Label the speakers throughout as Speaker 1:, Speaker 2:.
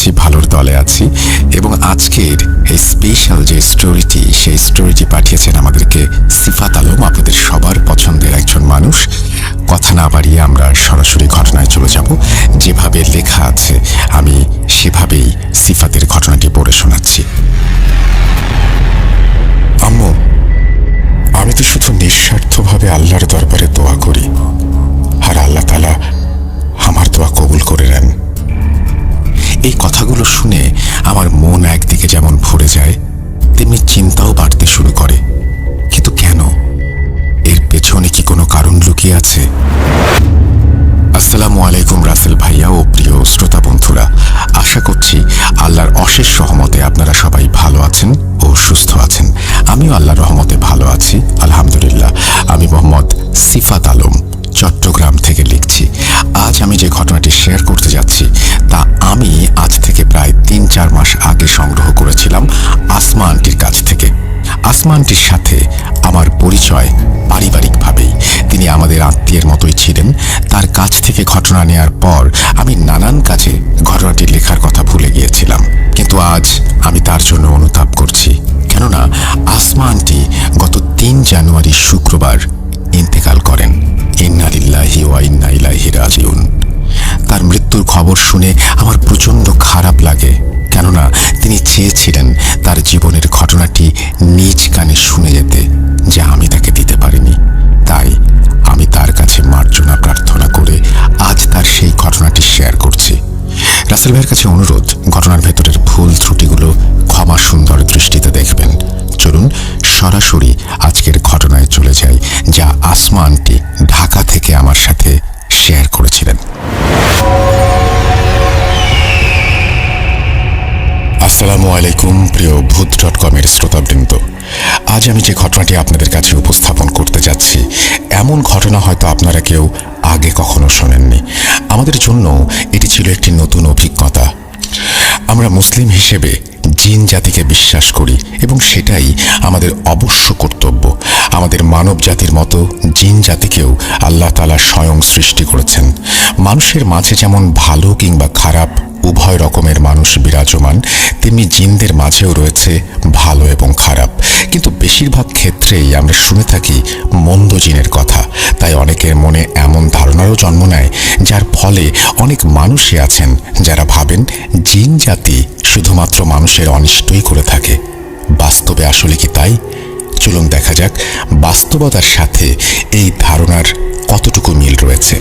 Speaker 1: আছি, ভালোর দলে আছি। এবং আজকের এই স্পেশাল যে স্টোরিটি, সেই স্টোরিটি পাঠিয়েছেন আমাদেরকে সিফাত আলম, আপনাদের সবার পছন্দের একজন মানুষ। কথা না বাড়িয়ে আমরা সরাসরি ঘটনায় চলে যাব। যেভাবে লেখা আছে আমি সেভাবেই সিফাতের ঘটনাটি পড়ে শোনাচ্ছি। আম্মু, আমি তো শুধু নিঃস্বার্থভাবে আল্লাহর দরবারে দোয়া করি, আর আল্লাহ তাআলা আমার দোয়া কবুল করে নেন। এই কথাগুলো শুনে আমার মন একদিকে যেমন ভরে যায়, তেমনি চিন্তাও বাড়তে শুরু করে। কিন্তু কেন? এর পেছনে কি কোনো কারণ লুকিয়ে আছে? আসসালামু আলাইকুম রাসেল ভাইয়া ও প্রিয় শ্রোতা বন্ধুরা, আশা করছি আল্লাহর অশেষ রহমতে আপনারা সবাই ভালো আছেন ও সুস্থ আছেন। আমিও আল্লাহর রহমতে ভালো আছি, আলহামদুলিল্লাহ। আমি মোহাম্মদ সিফাত আলম, চট্টগ্রাম থেকে লিখছি। আজ আমি যে ঘটনাটি শেয়ার করতে যাচ্ছি তা আমি আজ থেকে প্রায় ৩-৪ মাস আগে সংগ্রহ করেছিলাম আসমা আন্টির কাছ থেকে। আসমা আন্টির সাথে আমার পরিচয় পারিবারিকভাবেই। তিনি আমাদের আত্মীয়ের মতোই ছিলেন। তার কাছ থেকে ঘটনা নেয়ার পর আমি নানান কাজে ঘটনাটি লেখার কথা ভুলে গিয়েছিলাম, কিন্তু আজ আমি তার জন্য অনুতাপ করছি। কেননা আসমা আন্টি গত ৩ জানুয়ারি শুক্রবার ইন্তেকাল করেন। ইন্না লিল্লাহি ওয়া ইন্না ইলাইহি রাজিউন। তার মৃত্যুর খবর শুনে আমার প্রচণ্ড খারাপ লাগে, কেননা তিনি চেয়েছিলেন তার জীবনের ঘটনাটি নিজ কানে শুনে যেতে, যা আমি তাকে দিতে পারিনি। তাই আমি তার কাছে মার্জনা প্রার্থনা করে আজ তার সেই ঘটনাটি শেয়ার করছি। রাসেল ভাইয়ের কাছে অনুরোধ, ঘটনার ভেতরের ভুল ত্রুটিগুলো ক্ষমা সুন্দর দৃষ্টিতে দেখবেন। চলুন সরাসরি আজকের ঘটনায় চলে যাই, যা আসমা আন্টি ঢাকা থেকে আমার সাথে শেয়ার করেছিলেন। আসসালামু আলাইকুম প্রিয় ভূত.com-এর শ্রোতাবৃন্দ। আজ আমি যে ঘটনাটি আপনাদের কাছে উপস্থাপন করতে যাচ্ছি, এমন ঘটনা হয়তো আপনারা কেউ আগে কখনো শোনেননি। আমাদের জন্য এটি ছিল একটি নতুন অভিজ্ঞতা। আমরা মুসলিম হিসেবে জিন জাতিকে বিশ্বাস করি এবং সেটাই আমাদের অবশ্য কর্তব্য। আমাদের মানব জাতির মতো জিন জাতিকেও আল্লাহ তাআলা স্বয়ং সৃষ্টি করেছেন। মানুষের মাঝে যেমন ভালো কিংবা খারাপ উভয় রকমের মানুষ বিরাজমান, তেমনি জিনদের মাঝেও রয়েছে ভালো এবং খারাপ। কিন্তু বেশিরভাগ ক্ষেত্রেই আমরা শুনে থাকি মন্দ জিনের কথা। তাই অনেকের মনে এমন ধারণারও জন্ম নেয়, যার ফলে অনেক মানুষই আছেন যারা ভাবেন জিন জাতি শুধুমাত্র মানুষের অনিষ্টই করে থাকে। বাস্তবে আসলে কি তাই? চলুন দেখা যাক বাস্তবতার সাথে এই ধারণার কতটুকু মিল রয়েছে।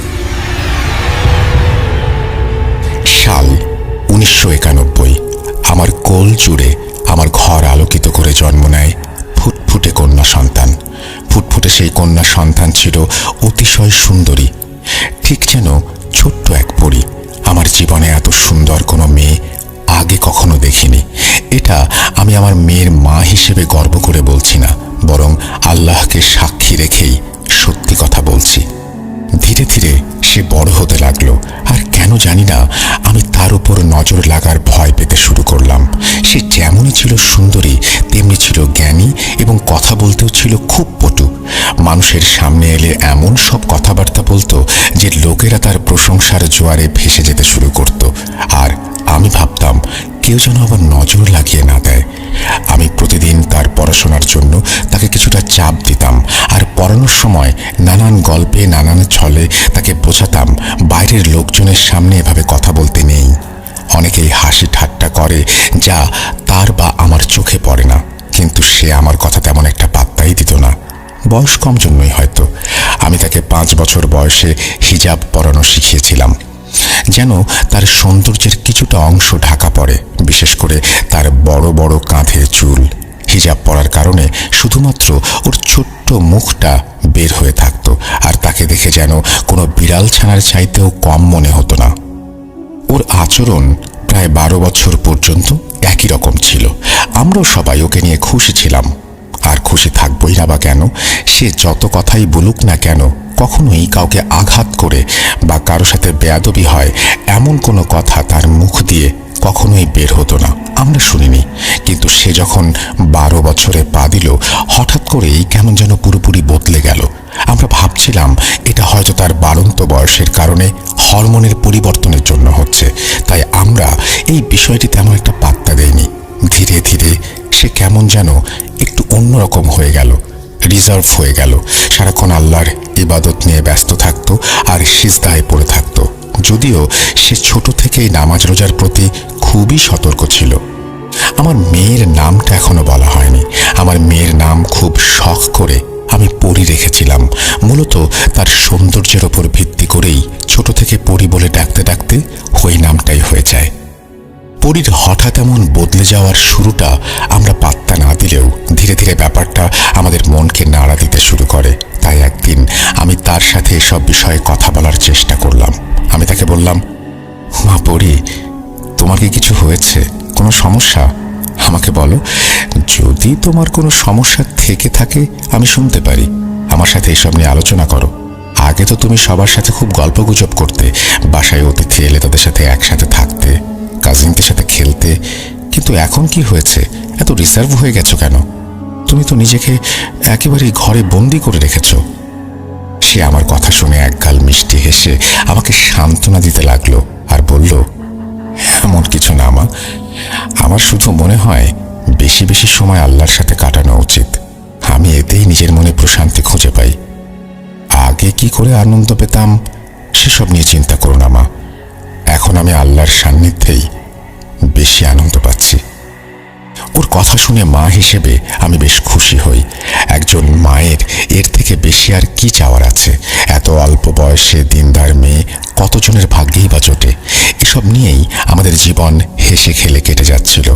Speaker 1: সাল 1991। আমার কোল জুড়ে আমার ঘর আলোকিত করে জন্ম নেয় ফুটফুটে কন্যা সন্তান। ফুটফুটে সেই কন্যা সন্তান ছিল অতিশয় সুন্দরী, ঠিক যেন ছোট্ট এক পরী। আমার জীবনে এত সুন্দর কোনো মেয়ে আগে কখনো দেখিনি। এটা আমি আমার মেয়ের মা হিসেবে গর্ব করে বলছি না, বরং আল্লাহকে সাক্ষী রেখেই সত্যি কথা বলছি। ধীরে ধীরে সে বড় হতে লাগলো, আর কেন জানি না আমি তার উপর নজর লাগার ভয় পেতে শুরু করলাম। সে যেমনই ছিল সুন্দরী, তেমনি ছিল জ্ঞানী এবং কথা বলতেও ছিল খুব পটু। মানুষের সামনে এলে এমন সব কথাবার্তা বলতো যে লোকেরা তার প্রশংসার জোয়ারে ভেসে যেতে শুরু করত। আর আমি ভাবতাম কেউ যেন আবার নজর লাগিয়ে না দেয়। আমি প্রতিদিন তার পড়াশোনার জন্য তাকে কিছুটা চাপ দিতাম, আর পড়ানোর সময় নানান গল্পে নানান ছলে তাকে বোঝাতাম বাইরের লোকজনের সামনে এভাবে কথা বলতে নেই। অনেকেই হাসি ঠাট্টা করে, যা তার বা আমার চোখে পড়ে না, কিন্তু সে আমার কথা তেমন একটা পাত্তাই দিত না। বয়স কম জন্যই হয়তো। আমি তাকে 5 বছর বয়সে হিজাব পরানো শিখিয়েছিলাম, যেন তার সৌন্দর্যের কিছুটা অংশ ঢাকা পড়ে, বিশেষ করে তার বড় বড় কাঁধের চুল। হিজাব পরার কারণে শুধুমাত্র ওর ছোট্ট মুখটা বের হয়ে থাকতো, আর তাকে দেখে যেন কোনো বিড়াল ছানার চাইতেও কম মনে হতো না। ওর আচরণ প্রায় 12 বছর পর্যন্ত একই রকম ছিল। আমরাও সবাই ওকে নিয়ে খুশি ছিলাম, আর খুশি থাকবই না বা কেন। সে যত কথাই বলুক না কেন, কখনোই কাউকে আঘাত করে বা কারো সাথে বেয়াদবি হয় এমন কোনো কথা তার মুখ দিয়ে কখনোই বের হতো না, আমরা শুনিনি। কিন্তু সে যখন 12 বছরে পা দিল, হঠাৎ করেই কেমন যেন পুরোপুরি বদলে গেল। আমরা ভাবছিলাম এটা হয়তো তার বাড়ন্ত বয়সের কারণে হরমোনের পরিবর্তনের জন্য হচ্ছে, তাই আমরা এই বিষয়টি তেমন একটা পাত্তা দেইনি। ধীরে ধীরে সে কেমন যেন একটু অন্যরকম হয়ে গেল, রিজার্ভ হয়ে গেল। সারাক্ষণ আল্লাহর ইবাদত নিয়ে ব্যস্ত থাকতো আর সিজদায় পড়ে থাকতো। যদিও সে ছোট থেকেই নামাজ রোজার প্রতি খুবই সতর্ক ছিল। আমার মেয়ের নামটা এখনো বলা হয়নি। আমার মেয়ের নাম খুব শখ করে আমি পরি রেখেছিলাম। মূলত তার সৌন্দর্যের ওপর ভিত্তি করেই ছোট থেকে পরি বলে ডাকতে ডাকতে ওই নামটাই হয়ে যায়। পরীর হঠাৎ এমন বদলে যাওয়ার শুরুটা আমরা পাত্তা না দিলেও ধীরে ধীরে ব্যাপারটা আমাদের মনকে নাড়া দিতে শুরু করে। তাই একদিন আমি তার সাথে এসব বিষয়ে কথা বলার চেষ্টা করলাম। আমি তাকে বললাম, মা পরি, তোমার কি কিছু হয়েছে, কোনো সমস্যা? আমাকে বলো, যদি তোমার কোনো সমস্যা থেকে থাকে আমি শুনতে পারি। আমার সাথে এসব নিয়ে আলোচনা করো। আগে তো তুমি সবার সাথে খুব গল্পগুজব করতে, বাসায় অতিথি এলে তাদের সাথে একসাথে থাকতে, কাজিনদের সাথে খেলতে, কিন্তু এখন কি হয়েছে? এত রিজার্ভ হয়ে গেছো কেন? তুমি তো নিজেকে একেবারেই ঘরে বন্দি করে রেখেছো। সে আমার কথা শুনে একগাল মিষ্টি হেসে আমাকে সান্ত্বনা দিতে লাগলো আর বলল, এমন কিছু না মা, আমার শুধু মনে হয় বেশি বেশি সময় আল্লাহর সাথে কাটানো উচিত। আমি এতেই নিজের মনে প্রশান্তি খুঁজে পাই। আগে কি করে আনন্দ পেতাম সেসব নিয়ে চিন্তা করো না মা, এখন আমি আল্লাহর সান্নিধ্যেই বেশি আনন্দ পাচ্ছি। ওর কথা শুনে মা হিসেবে আমি বেশ খুশি হই। একজন মায়ের এর থেকে বেশি আর কি চাওয়ার আছে? এত অল্প বয়সে দিনদার মেয়ে কতজনের ভাগ্যেই বা জোটে। এসব নিয়েই আমাদের জীবন হেসে খেলে কেটে যাচ্ছিল।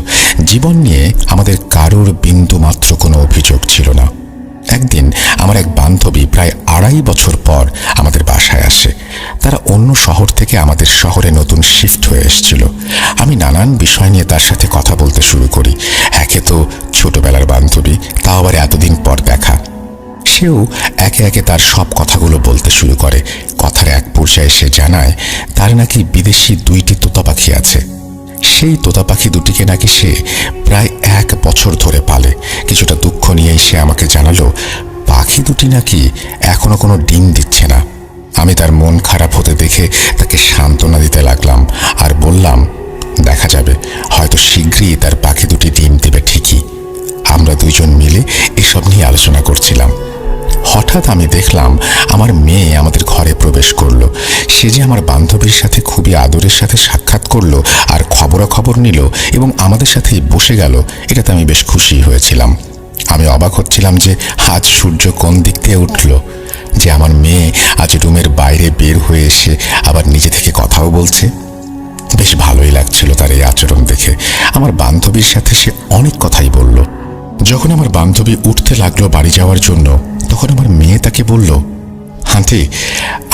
Speaker 1: জীবন নিয়ে আমাদের কারোর বিন্দু মাত্র কোনো অভিযোগ ছিল না। একদিন আমার এক বান্ধবী প্রায় 2.5 বছর পর আমাদের বাসায় আসে। তারা অন্য শহর থেকে আমাদের শহরে নতুন শিফট হয়ে এসেছিল। আমি নানান বিষয় নিয়ে তার সাথে কথা বলতে শুরু করি। একে তো ছোটবেলার বান্ধবী, তাও আবার এতদিন পর দেখা। সেও একে একে তার সব কথাগুলো বলতে শুরু করে। কথার এক পর্যায়ে সে জানায় তার নাকি বিদেশি 2টি তোতা পাখি আছে। সেই তোতা পাখি দুটিকে নাকি সে প্রায় 1 বছর ধরে পালে। কিছুটা দুঃখ নিয়েই সে আমাকে জানালো পাখি দুটি নাকি এখনো কোনো ডিম দিচ্ছে না। আমি তার মন খারাপ হতে দেখে তাকে সান্ত্বনা দিতে লাগলাম আর বললাম, দেখা যাবে, হয়তো শীঘ্রই তার পাখি দুটি ডিম দেবে ঠিকই। আমরা দুইজন মিলে এসব নিয়ে আলোচনা করছিলাম। হঠাৎ আমি দেখলাম আমার মেয়ে আমাদের ঘরে প্রবেশ করলো। সে যে আমার বান্ধবীর সাথে খুবই আদরের সাথে সাক্ষাৎ করলো আর খবরাখবর নিল এবং আমাদের সাথেই বসে গেল, এটাতে আমি বেশ খুশি হয়েছিলাম। আমি অবাক হচ্ছিলাম যে আজ সূর্য কোন দিক থেকে উঠল, যে আমার মেয়ে আজ রুমের বাইরে বের হয়ে এসে আবার নিজে থেকে কথাও বলছে। বেশ ভালোই লাগছিল তার এই আচরণ দেখে। আমার বান্ধবীর সাথে সে অনেক কথাই বলল। যখন আমার বান্ধবী উঠতে লাগলো বাড়ি যাওয়ার জন্য, তখন আমার মেয়ে তাকে বলল, আন্টি,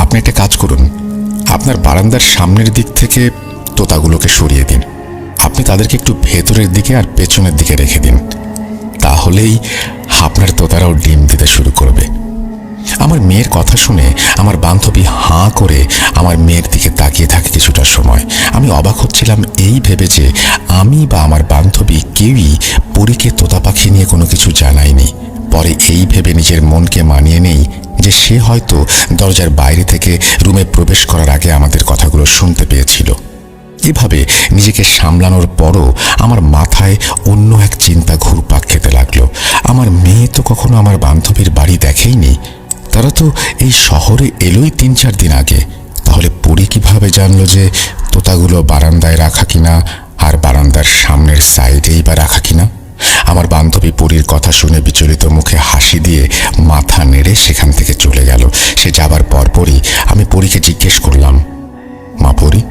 Speaker 1: আপনি একটা কাজ করুন, আপনার বারান্দার সামনের দিক থেকে তোতাগুলোকে সরিয়ে দিন। আপনি তাদেরকে একটু ভেতরের দিকে আর পেছনের দিকে রেখে দিন, তাহলেই আপনার তোতারাও ডিম দিতে শুরু করবে। আমার মেয়ের কথা শুনে আমার বান্ধবী হাঁ করে আমার মেয়ের দিকে তাকিয়ে থাকে কিছুটা সময়। আমি অবাক হচ্ছিলাম এই ভেবে যে আমি বা আমার বান্ধবী কেউই পরীকে তোতা পাখি নিয়ে কোনো কিছু জানায়নি। পরে এই ভেবে নিজের মনকে মানিয়ে নেই যে সে হয়তো দরজার বাইরে থেকে রুমে প্রবেশ করার আগে আমাদের কথাগুলো শুনতে পেয়েছিল। এভাবে নিজেকে সামলানোর পরও আমার মাথায় অন্য এক চিন্তা ঘুরপাক খেতে লাগলো। আমার মেয়ে তো কখনো আমার বান্ধবীর বাড়ি দেখেইনি। তারা তো এই শহরে এলোই 3-4 দিন আগে। তাহলে পরি কিভাবে জানলো যে তোতাগুলো বারান্দায় রাখা কিনা আর বারান্দার সামনের সাইডেই বা রাখা কিনা? আমার বান্ধবী পরির কথা শুনে বিচলিত মুখে হাসি দিয়ে মাথা নেড়ে সেখান থেকে চলে গেল। সে যাবার পরপরই আমি পরিকে জিজ্ঞেস করলাম, মা পরি,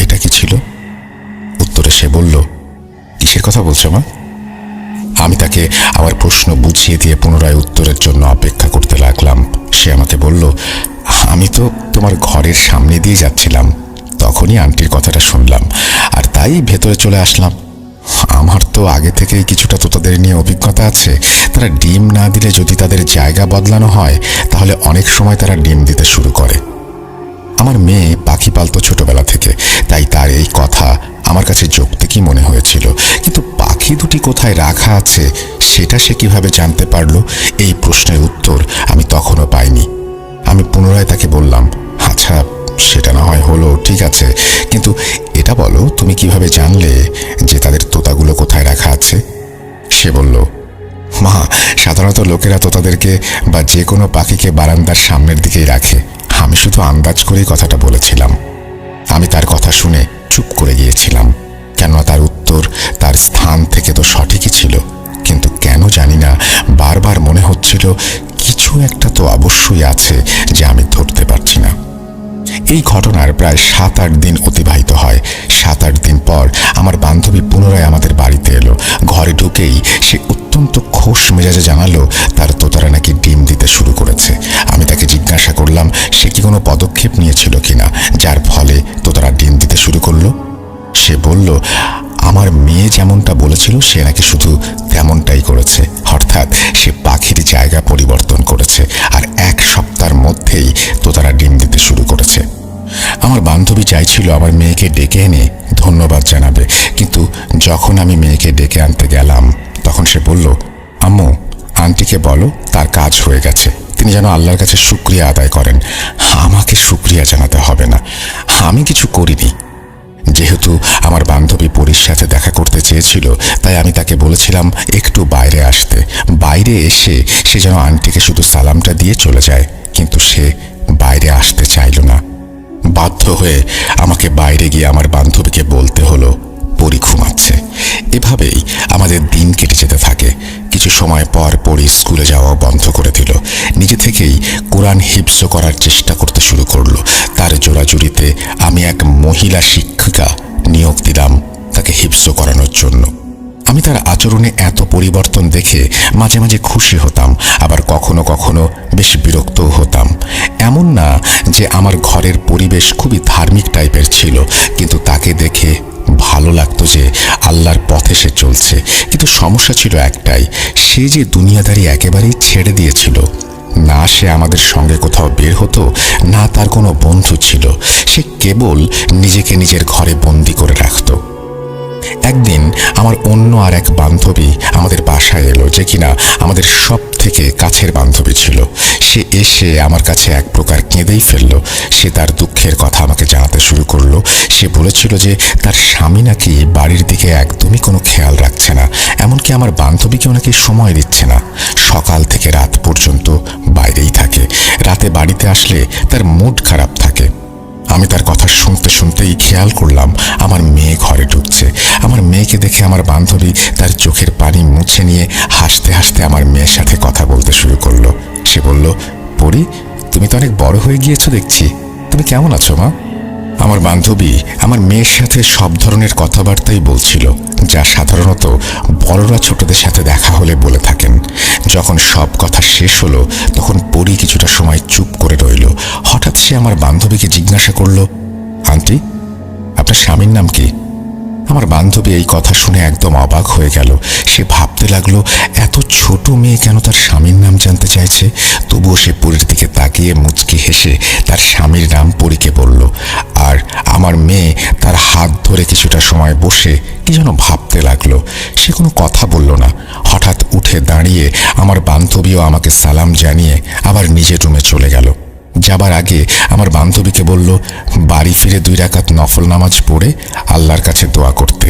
Speaker 1: এটা কি ছিল? উত্তরে সে বলল, কিসের কথা বলছো মা? আমি তাকে আমার প্রশ্ন বুঝিয়ে দিয়ে পুনরায় উত্তরের জন্য অপেক্ষা করতে লাগলাম। সে আমাকে বলল, আমি তো তোমার ঘরের সামনে দিয়ে যাচ্ছিলাম, তখনই আন্টির কথাটা শুনলাম আর তাই ভেতরে চলে আসলাম। আমার তো আগে থেকেই কিছুটা তোতাদের নিয়ে অভিজ্ঞতা আছে। তারা ডিম না দিলে যদি তাদের জায়গা বদলানো হয় তাহলে অনেক সময় তারা ডিম দিতে শুরু করে। আমার মেয়ে পাখি পালতো ছোটবেলা থেকে, তাই তার এই কথা আমার কাছে যৌক্তিকই মনে হয়েছিল, কিন্তু পাখি দুটি কোথায় রাখা আছে সেটা সে কিভাবে জানতে পারল, এই প্রশ্নের উত্তর আমি তখনও পাইনি। আমি পুনরায় তাকে বললাম, আচ্ছা সেটা না হয় হলো, ঠিক আছে, কিন্তু এটা বলো তুমি কিভাবে জানলে যে তাদের তোতাগুলো কোথায় রাখা আছে? সে বলল, মা, সাধারণত লোকেরা তোতাদেরকে বা যে কোনো পাখিকে বারান্দার সামনের দিকেই রাখে। আমি শুধু আন্দাজ করেই কথাটা বলেছিলাম। আমি তার কথা শুনে চুপ করে গিয়েছিলাম, কেননা তার উত্তর তার স্থান থেকে তো সঠিকই ছিল, কিন্তু কেন জানি না বারবার মনে হচ্ছিল কিছু একটা তো অবশ্যই আছে যে আমি ধরতে পারছি না। এই ঘটনার প্রায় 7-8 দিন অতিবাহিত হয়। 7-8 দিন পর আমার বান্ধবী পুনরায় আমাদের বাড়িতে এলো। ঘরে ঢুকেই সে অত্যন্ত খোশ মেজাজে জানালো তার তোতারা নাকি ডিম দিতে শুরু করেছে। আমি তাকে জিজ্ঞাসা করলাম সে কি কোনো পদক্ষেপ নিয়েছিল কিনা যার ফলে তোতারা ডিম দিতে শুরু করলো। সে বলল, আমার মেয়ে যেমনটা বলেছিল সে নাকি শুধু তেমনটাই করেছে, অর্থাৎ সে পাখির জায়গা পরিবর্তন করেছে আর 1 সপ্তাহের মধ্যেই তোতারা ডিম দিতে শুরু করেছে। আমার বান্ধবী চাইছিল আমার মেয়েকে ডেকে এনে ধন্যবাদ জানাবে, কিন্তু যখন আমি মেয়েকে ডেকে আনতে গেলাম তখন সে বলল, আম্মু, আন্টিকে বলো তার কাজ হয়ে গেছে, তিনি যেন আল্লাহর কাছে শুকরিয়া আদায় করেন, আমাকে শুকরিয়া জানাতে হবে না, আমি কিছু করিনি। যেহেতু আমার বান্ধবী পরীর সাথে দেখা করতে চেয়েছিল, তাই আমি তাকে বলেছিলাম একটু বাইরে আসতে। বাইরে এসে সে যেন আন্টিকে শুধু সালামটা দিয়ে চলে যায়, কিন্তু সে বাইরে আসতে চাইল না। বাধ্য হয়ে আমাকে বাইরে গিয়ে আমার বান্ধবীকে বলতে হলো পরী ঘুমাচ্ছে। এভাবেই আমাদের দিন কেটে যেতে থাকে। কিছু সময় পর পরী স্কুলে যাওয়া বন্ধ করে দিল। নিজে থেকেই কোরআন হিফজ করার চেষ্টা করতে শুরু করলো। তার জোরাজুরিতে আমি এক মহিলা শিক্ষিকা নিয়োগ দিলাম তাকে হিফজ করানোর জন্য। আমি তার আচরণে এত পরিবর্তন দেখে মাঝে মাঝে খুশি হতাম, আবার কখনো কখনো বেশ বিরক্তও হতাম। এমন না যে আমার ঘরের পরিবেশ খুবই ধার্মিক টাইপের ছিল, কিন্তু তাকে দেখে ভালো লাগতো যে আল্লাহর পথে সে চলছে। কিন্তু সমস্যা ছিল একটাই, সে যে দুনিয়াদারি একেবারেই ছেড়ে দিয়েছিল। না সে আমাদের সঙ্গে কোথাও বের হতো, না তার কোনো বন্ধু ছিল। সে কেবল নিজেকে নিজের ঘরে বন্দি করে রাখত। একদিন আমার অন্য আর এক বান্ধবী আমাদের বাসায় এলো, যে কিনা আমাদের সব থেকে কাছের বান্ধবী ছিল। সে এসে আমার কাছে এক প্রকার কেঁদেই ফেলল। সে তার দুঃখের কথা আমাকে জানাতে শুরু করলো। সে বলেছিল যে তার স্বামী নাকি বাড়ির দিকে একদমই কোনো খেয়াল রাখছে না, এমনকি আমার বান্ধবীকেও নাকি সময় দিচ্ছে না। সকাল থেকে রাত পর্যন্ত বাইরেই থাকে, রাতে বাড়িতে আসলে তার মুড খারাপ থাকে। আমি তার কথা শুনতে শুনতেই খেয়াল করলাম আমার মেয়ে ঘরে ঢুকছে। আমার মেয়েকে দেখে আমার বান্ধবী তার চোখের পানি মুছে নিয়ে হাসতে হাসতে আমার মেয়ের সাথে কথা বলতে শুরু করলো। সে বলল, পরী, তুমি তো অনেক বড় হয়ে গিয়েছো দেখছি, তুমি কেমন আছো মা? আমার বান্ধবী আমার মেয়ের সাথে সব ধরনের কথাবার্তাই বলছিল, যা সাধারণত বড়রা ছোটদের সাথে দেখা হলে বলে থাকেন। যখন সব কথা শেষ হলো তখন পরী কিছুটা সময় চুপ করে রইল। হঠাৎ সে আমার বান্ধবীকে জিজ্ঞাসা করল, আন্টি, আপনার স্বামীর নাম কি? আমার বান্ধবী এই কথা শুনে একদম অবাক হয়ে গেল। সে ভাবতে লাগলো এত ছোট মেয়ে কেন তার স্বামীর নাম জানতে চাইছে। তবুও সে পরীর দিকে তাকিয়ে মুচকি হেসে তার স্বামীর নাম পরীকে বলল। আর আমার মেয়ে তার হাত ধরে কিছুটা সময় বসে কি যেন ভাবতে লাগলো। সে কোনো কথা বলল না। হঠাৎ উঠে দাঁড়িয়ে আমার বান্ধবীও আমাকে সালাম জানিয়ে আবার নিজের রুমে চলে গেল। যাবার আগে আমার বান্ধবীকে বলল বাড়ি ফিরে 2 রাকাত নফল নামাজ পড়ে আল্লাহর কাছে দোয়া করতে।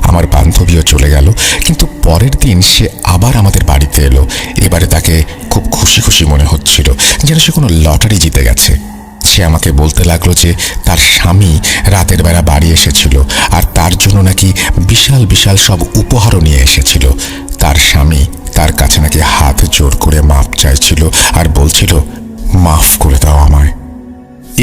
Speaker 1: আমার বান্ধবীও চলে গেল, কিন্তু পরের দিন সে আবার আমাদের বাড়িতে এলো। এবারে তাকে খুব খুশি খুশি মনে হচ্ছিল, যেন সে কোনো লটারি জিতে গেছে। সে আমাকে বলতে লাগলো যে তার স্বামী রাতের বেলা বাড়ি এসেছিল আর তার জন্য নাকি বিশাল বিশাল সব উপহারও নিয়ে এসেছিল। তার স্বামী তার কাছে নাকি হাত জোর করে মাপ চাইছিল আর বলছিল, মাফ করে দাও আমায়।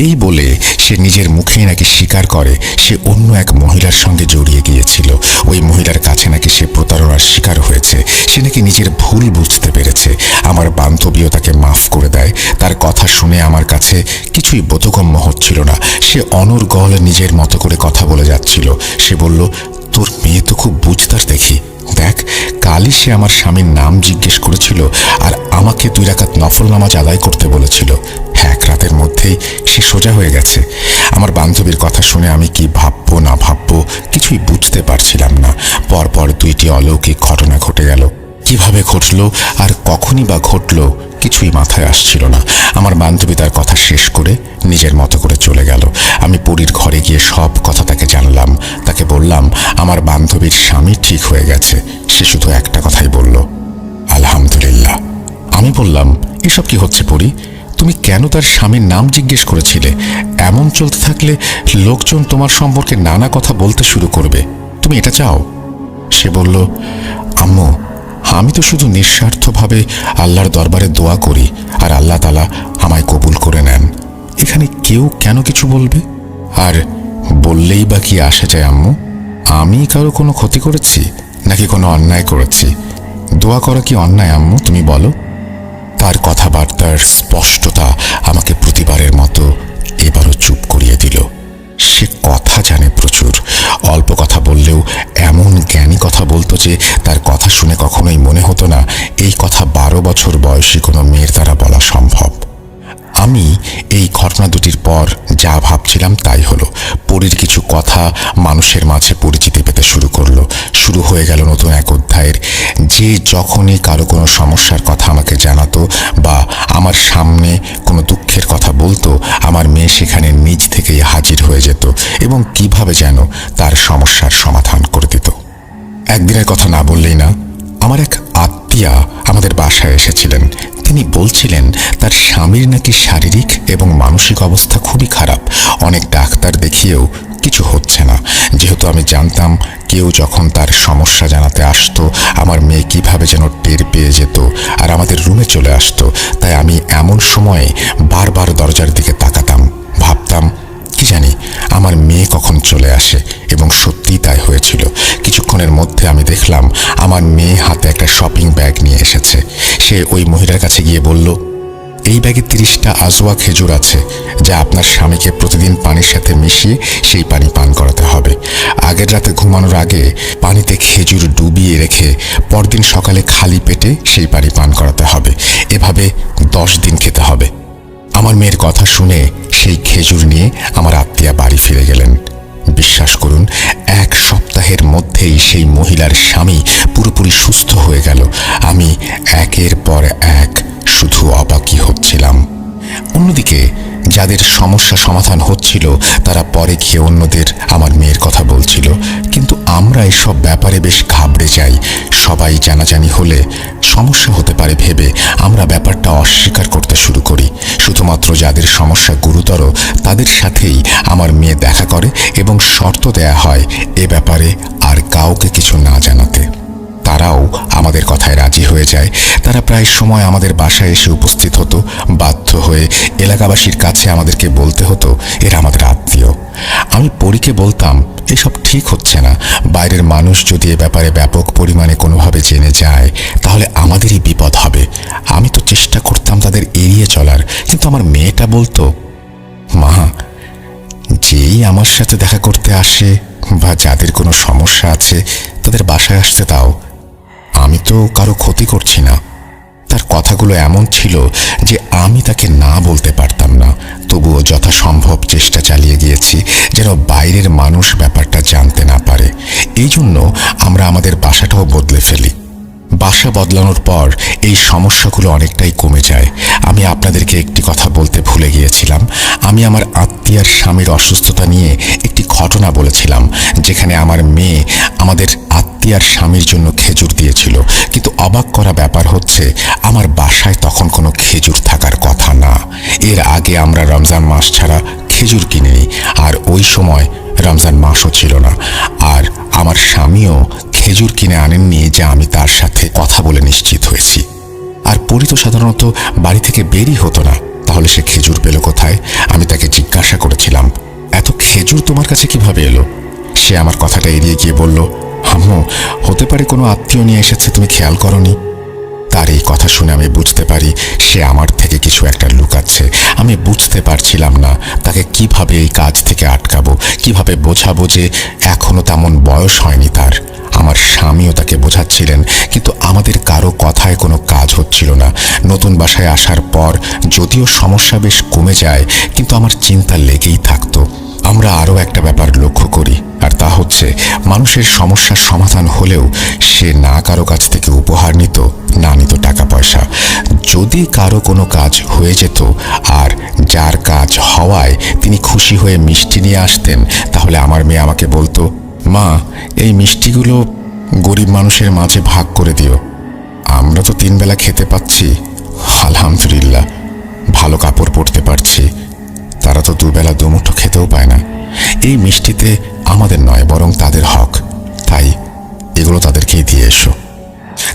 Speaker 1: এই বলে সে নিজের মুখেই নাকি স্বীকার করে সে অন্য এক মহিলার সঙ্গে জড়িয়ে গিয়েছিল। ওই মহিলার কাছে নাকি সে প্রতারণার শিকার হয়েছে। সে নাকি নিজের ভুল বুঝতে পেরেছে। আমার বান্ধবীও তাকে মাফ করে দেয়। তার কথা শুনে আমার কাছে কিছুই বোধগম্য হচ্ছিল না। সে অনর্গল নিজের মতো করে কথা বলে যাচ্ছিল। সে বলল, তোর মেয়ে তো খুব বুঝতার দেখি। দেখ, কালই সে আমার স্বামীর নাম জিজ্ঞেস করেছিল আর আমাকে 2 রাকাত নফল নামাজ আদায় করতে বলেছিল। 1 রাতের মধ্যেই সে সোজা হয়ে গেছে। আমার বান্ধবীর কথা শুনে আমি কি ভাববো না ভাববো কিছুই বুঝতে পারছিলাম না। পরপর 2টি অলৌকিক ঘটনা ঘটে গেল। কিভাবে ঘটলো আর কখনই বা ঘটলো কিছুই মাথায় আসছিল না। আমার বান্ধবী তার কথা শেষ করে নিজের মতো করে চলে গেল। আমি পরীর ঘরে গিয়ে সব কথা তাকে জানলাম। তাকে বললাম আমার বান্ধবীর স্বামী ঠিক হয়ে গেছে। সে শুধু একটা কথাই বলল, আলহামদুলিল্লাহ। আমি বললাম, এসব কি হচ্ছে পরী? তুমি কেন তার স্বামীর নাম জিজ্ঞেস করেছিলে? এমন চলতে থাকলে লোকজন তোমার সম্পর্কে নানা কথা বলতে শুরু করবে। তুমি এটা চাও? সে বলল, আম্মু, আমি তো শুধু নিঃস্বার্থভাবে আল্লাহর দরবারে দোয়া করি আর আল্লাহ তাআলা আমায় কবুল করে নেন। এখানে কেউ কেন কিছু বলবে? আর বললেই বা কি আসে যায় আম্মু? আমি কারো কোনো ক্ষতি করেছি নাকি কোনো অন্যায় করেছি? দোয়া করা কি অন্যায় আম্মু, তুমি বলো? তার কথাবার্তার স্পষ্টতা আমাকে প্রতিবারের মতো এবারও চুপ করিয়ে দিল। সে কথা জানে প্রচুর। অল্প কথা বললেও এমন জ্ঞানী কথা বলতো যে তার কথা শুনে কখনোই মনে হতো না এই কথা 12 বছর বয়সী কোনো মেয়ের দ্বারা বলা সম্ভব। আমি এই ঘটনা দুটির পর যা ভাবছিলাম তাই হলো। পরীর কিছু কথা মানুষের মাঝে পরিচিতি পেতে শুরু করলো। শুরু হয়ে গেল নতুন এক অধ্যায়ের। যে যখনই কারো কোনো সমস্যার কথা আমাকে জানাতো বা আমার সামনে কোনো দুঃখের কথা বলতো, আমার মেয়ে সেখানে নিজ থেকেই হাজির হয়ে যেত এবং কিভাবে যেন তার সমস্যার সমাধান করে দিত। একদিনের কথা না বললেই না, আমার এক আত্মীয়া আমাদের বাসায় এসেছিলেন। তিনি বলছিলেন তার স্বামীর নাকি শারীরিক এবং মানসিক অবস্থা খুবই খারাপ। অনেক ডাক্তার দেখিয়েও কিছু হচ্ছে না। যেহেতু আমি জানতাম কেউ যখন তার সমস্যা জানাতে আসতো আমার মেয়ে কিভাবে যেন টের পেয়ে যেত আর আমাদের রুমে চলে আসতো, তাই আমি এমন সময়ে বারবার দরজার দিকে তাকাতাম, ভাবতাম কি জানি আমার মেয়ে কখন চলে আসে। এবং সত্যিই তাই হয়েছিল। কিছুক্ষণের মধ্যে আমি দেখলাম আমার মেয়ে হাতে একটা শপিং ব্যাগ নিয়ে এসেছে। সে ওই মহিলার কাছে গিয়ে বলল, এই ব্যাগে 30টা আজওয়া খেজুর আছে, যা আপনার স্বামীকে প্রতিদিন পানির সাথে মিশিয়ে সেই পানি পান করাতে হবে। আগের রাতে ঘুমানোর আগে পানিতে খেজুর ডুবিয়ে রেখে পরদিন সকালে খালি পেটে সেই পানি পান করাতে হবে। এভাবে 10 দিন খেতে হবে। আমার মেয়ের কথা শুনে সেই খেজুর নিয়ে আমার আত্মীয়া বাড়ি ফিরে গেলেন। বিশ্বাস করুন, 1 সপ্তাহের মধ্যেই সেই মহিলার স্বামী পুরোপুরি সুস্থ হয়ে গেল। আমি একের পর এক শুধু অবাকই হচ্ছিলাম। অন্যদিকে যাদের সমস্যা সমাধান হচ্ছিল তারা পরে গিয়ে অন্যদের আমার মেয়ের কথা বলছিল। কিন্তু আমরা এসব ব্যাপারে বেশ ঘাবড়ে যাই। সবাই জানাজানি হলে সমস্যা হতে পারে ভেবে আমরা ব্যাপারটা অস্বীকার করতে শুরু করি। শুধুমাত্র যাদের সমস্যা গুরুতর তাদের সাথেই আমার মেয়ে দেখা করে এবং শর্ত দেয়া হয় এ ব্যাপারে আর কাউকে কিছু না জানাতে। তারাও আমাদের কথায় রাজি হয়ে যায়। তারা প্রায় সময় আমাদের বাসায় এসে উপস্থিত হতো। বাধ্য হয়ে এলাকাবাসীর কাছে আমাদেরকে বলতে হতো এরা আমাদের আত্মীয়। আমি পরীকে বলতাম, এসব ঠিক হচ্ছে না। বাইরের মানুষ যদি এ ব্যাপারে ব্যাপক পরিমাণে কোনোভাবে জেনে যায় তাহলে আমাদেরই বিপদ হবে। আমি তো চেষ্টা করতাম তাদের এড়িয়ে চলার, কিন্তু আমার মেয়েটা বলতো, মা, যেই আমার সাথে দেখা করতে আসে বা যাদের কোনো সমস্যা আছে তাদের বাসায় আসতে দাও, আমি তো কারো ক্ষতি করছি না। তার কথাগুলো এমন ছিল যে আমি তাকে না বলতে পারতাম না। তবুও যথাসম্ভব চেষ্টা চালিয়ে গিয়েছি যেন বাইরের মানুষ ব্যাপারটা জানতে না পারে। এই জন্য আমরা আমাদের বাসাটাও বদলে ফেলি। বাসা বদলানোর পর এই সমস্যাগুলো অনেকটাই কমে যায়। আমি আপনাদেরকে একটি কথা বলতে ভুলে গিয়েছিলাম। আমি আমার আত্মীয়ার স্বামীর অসুস্থতা নিয়ে একটি ঘটনা বলেছিলাম, যেখানে আমার মেয়ে আমাদের আত্মীয়ার স্বামীর জন্য খেজুর দিয়েছিল। কিন্তু অবাক করা ব্যাপার হচ্ছে আমার বাসায় তখন কোনো খেজুর থাকার কথা না। এর আগে আমরা রমজান মাস ছাড়া খেজুর কিনিনি, আর ওই সময় রমজান মাসও ছিল না। আর আমার স্বামীও খেজুর কিনে আনেননি, যা আমি তার সাথে কথা বলে নিশ্চিত হয়েছি। আর পরি তো সাধারণত বাড়ি থেকে বেরই হতো না, তাহলে সে খেজুর পেল কোথায়? আমি তাকে জিজ্ঞাসা করেছিলাম, এত খেজুর তোমার কাছে কিভাবে এলো? সে আমার কথাটা এড়িয়ে গিয়ে বলল, আম্মু, হতে পারে কোনো আত্মীয় নিয়ে এসেছে, তুমি খেয়াল করনি। তার এই কথা শুনে আমি বুঝতে পারি সে আমার থেকে কিছু একটা লুকাচ্ছে। আমি বুঝতে পারছিলাম না তাকে কিভাবে এই কাজ থেকে আটকাবো, কিভাবে বোঝাবো যে এখনো তেমন বয়স হয়নি তার। আমার স্বামীও তাকে বোঝাচ্ছিলেন, কিন্তু আমাদের কারো কথায় কোনো কাজ হচ্ছিল না। নতুন বাসায় আসার পর যদিও সমস্যা বেশ কমে যায়, কিন্তু আমার চিন্তা লেগেই থাকতো। আমরা আরও একটা ব্যাপার লক্ষ্য করি, আর তা হচ্ছে মানুষের সমস্যার সমাধান হলেও সে না কারো কাছ থেকে উপহার নিত, না নিত টাকা পয়সা। যদি কারো কোনো কাজ হয়ে যেত আর যার কাজ হওয়ায় তিনি খুশি হয়ে মিষ্টি নিয়ে আসতেন, তাহলে আমার মেয়ে আমাকে বলতো, মা এই মিষ্টিগুলো গরিব মানুষের মাঝে ভাগ করে দিও। আমরা তো 3 বেলা খেতে পাচ্ছি, আলহামদুলিল্লাহ, ভালো কাপড় পরতে পারছি, তারা তো 2 বেলা 2 মুঠো খেতেও পায় না। এই মিষ্টিতে আমাদের নয় বরং তাদের হক, তাই এগুলো তাদেরকেই দিয়ে এসো।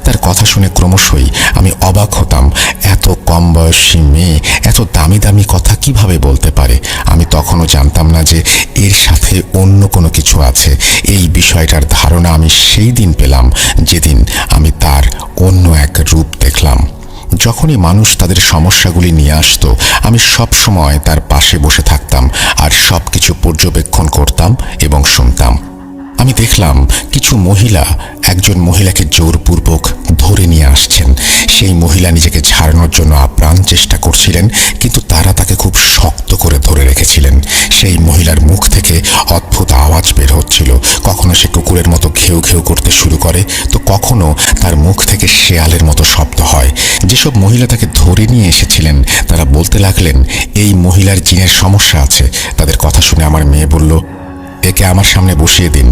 Speaker 1: তার কথা শুনে ক্রমশই আমি অবাক হতাম, এত কম বয়সী মেয়ে এত দামি দামি কথা কিভাবে বলতে পারে। আমি তখনও জানতাম না যে এর সাথে অন্য কোনো কিছু আছে। এই বিষয়টার ধারণা আমি সেই দিন পেলাম যেদিন আমি তার অন্য এক রূপ দেখলাম। যখনই মানুষ তাদের সমস্যাগুলি নিয়ে আসতো, আমি সব সময় তার পাশে বসে থাকতাম আর সব কিছু পর্যবেক্ষণ করতাম এবং শুনতাম। আমি দেখলাম কিছু মহিলা একজন মহিলাকে জোরপূর্বক ধরে নিয়ে আসছেন। সেই মহিলা নিজেকে ছাড়ানোর জন্য আপ্রাণ চেষ্টা করছিলেন, কিন্তু তারা তাকে খুব শক্ত করে ধরে রেখেছিলেন। সেই মহিলার মুখ থেকে অদ্ভুত আওয়াজ বের হচ্ছিল। কখনো সে কুকুরের মতো ঘেউ ঘেউ করতে শুরু করে, তো কখনো তার মুখ থেকে শেয়ালের মতো শব্দ হয়। যেসব মহিলা তাকে ধরে নিয়ে এসেছিলেন তারা বলতে লাগলেন, এই মহিলার জিনের সমস্যা আছে। তাদের কথা শুনে আমার মেয়ে বলল, একে আমার সামনে বসিয়ে দিন।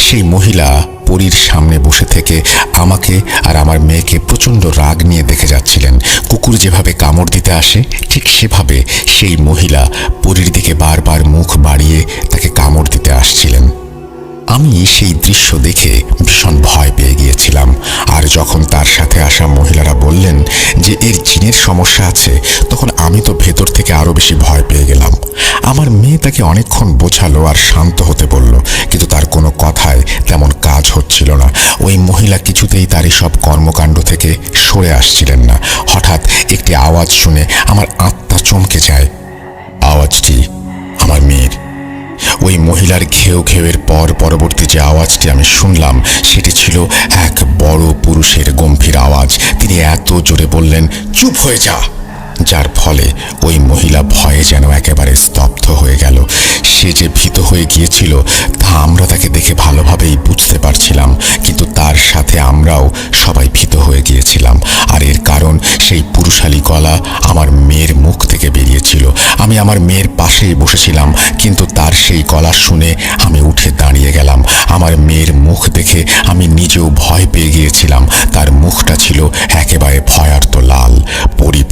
Speaker 1: সেই মহিলা পরীর সামনে বসে থেকে আমাকে আর আমার মেয়েকে প্রচণ্ড রাগ নিয়ে দেখে যাচ্ছিলেন। কুকুর যেভাবে কামড় দিতে আসে ঠিক সেভাবে সেই মহিলা পরীর দিকে বারবার মুখ বাড়িয়ে তাকে কামড় দিতে আসছিলেন। আমি সেই দৃশ্য দেখে ভীষণ ভয় পেয়ে গিয়েছিলাম। আর যখন তার সাথে আসা মহিলারা বললেন যে এর জিনের সমস্যা আছে, তখন আমি তো ভেতর থেকে আরও বেশি ভয় পেয়ে গেলাম। আমার মেয়ে তাকে অনেকক্ষণ বোঝালো আর শান্ত হতে বলল, কিন্তু তার কোনো কথায় তেমন কাজ হচ্ছিল না। ওই মহিলা কিছুতেই তার সব কর্মকাণ্ড থেকে সরে আসছিলেন না। হঠাৎ একটি আওয়াজ শুনে আমার আত্মা চমকে যায়। আওয়াজটি আমার মেয়ের। ওই মহিলার ঘেউ ঘেউয়ের পর পরবর্তী যে আওয়াজটি আমি শুনলাম সেটি ছিল এক বড় পুরুষের গম্ভীর আওয়াজ। তিনি এত জোরে বললেন, চুপ হয়ে যা, যার ফলে ওই মহিলা ভয়ে যেন একেবারে স্তব্ধ হয়ে গেল। সে যে ভীত হয়ে গিয়েছিল তা আমরা তাকে দেখে ভালোভাবেই বুঝতে পারছিলাম, কিন্তু তার সাথে আমরাও সবাই ভীত হয়ে গিয়েছিলাম। আর এর কারণ সেই পুরুষালী গলা আমার মেয়ের মুখ থেকে বেরিয়েছিল। আমি আমার মেয়ের পাশেই বসেছিলাম, কিন্তু তার সেই গলা শুনে আমি উঠে দাঁড়িয়ে গেলাম। আমার মেয়ের মুখ দেখে আমি নিজেও ভয় পেয়ে গিয়েছিলাম। তার মুখটা ছিল একেবারে ভয়ার্ত লাল।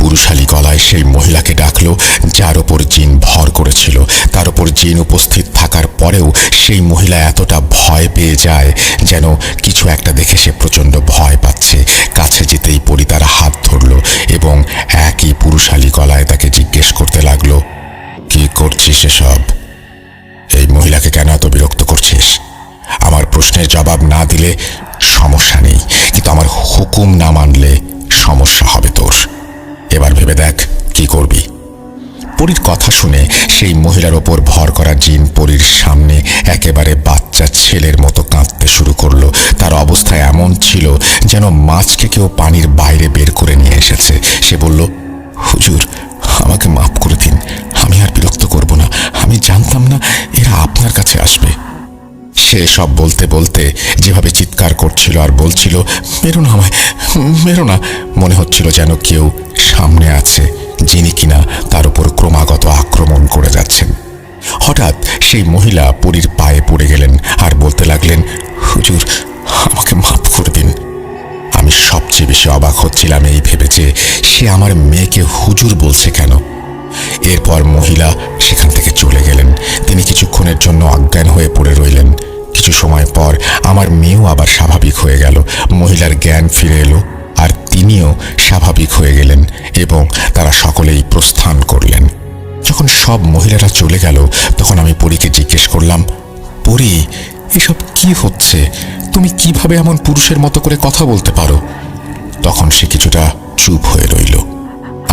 Speaker 1: পুরুষালী গলায় সেই মহিলাকে ডাকলো, যার ওপর জিন ভর করেছিল। তার ওপর জিন উপস্থিত থাকার পরেও সেই মহিলা এতটা ভয় পেয়ে যায় যেন কিছু একটা দেখে সে প্রচণ্ড ভয় পাচ্ছে। কাছে যেতেই পরি তার হাত ধরল এবং একই পুরুষালী গলায় তাকে জিজ্ঞেস করতে লাগলো, কি করছিস এসব? এই মহিলাকে কেন এত বিরক্ত করছিস? আমার প্রশ্নের জবাব না দিলে সমস্যা নেই, কিন্তু আমার হুকুম না মানলে সমস্যা হবে তোর। এবার ভেবে দেখ কি করবি। পরীর কথা শুনে সেই মহিলার ওপর ভর করা জিন পরীর সামনে একেবারে বাচ্চা ছেলের মতো কাঁদতে শুরু করলো। তার অবস্থা এমন ছিল যেন মাছকে কেউ পানির বাইরে বের করে নিয়ে এসেছে। সে বলল, হুজুর আমাকে মাফ করে দিন, আমি আর বিরক্ত করব না। আমি জানতাম না এরা আপনার কাছে আসবে। সে সব বলতে বলতে যেভাবে চিৎকার করছিল আর বলছিল, মেরো না আমায়, মেরো না, মনে হচ্ছিল যেন কেউ সামনে আছে যিনি কিনা তার উপর ক্রমাগত আক্রমণ করে যাচ্ছেন। হঠাৎ সেই মহিলা পরীর পায়ে পড়ে গেলেন আর বলতে লাগলেন, হুজুর আমাকে মাফ করে দিন। আমি সবচেয়ে বেশি অবাক হচ্ছিলাম এই ভেবে যে সে আমার মেয়েকে হুজুর বলছে কেন। এরপর মহিলা সেখান থেকে চলে গেলেন। তিনি কিছুক্ষণের জন্য অজ্ঞান হয়ে পড়ে রইলেন। কিছু সময় পর আমার মেয়েও আবার স্বাভাবিক হয়ে গেল। মহিলার জ্ঞান ফিরে এলো আর তিনিও স্বাভাবিক হয়ে গেলেন এবং তারা সকলেই প্রস্থান করলেন। যখন সব মহিলারা চলে গেল তখন আমি পরীকে জিজ্ঞেস করলাম, পরী এসব কি হচ্ছে? তুমি কিভাবে এমন পুরুষের মতো করে কথা বলতে পারো? তখন সে কিছুটা চুপ হয়ে রইল।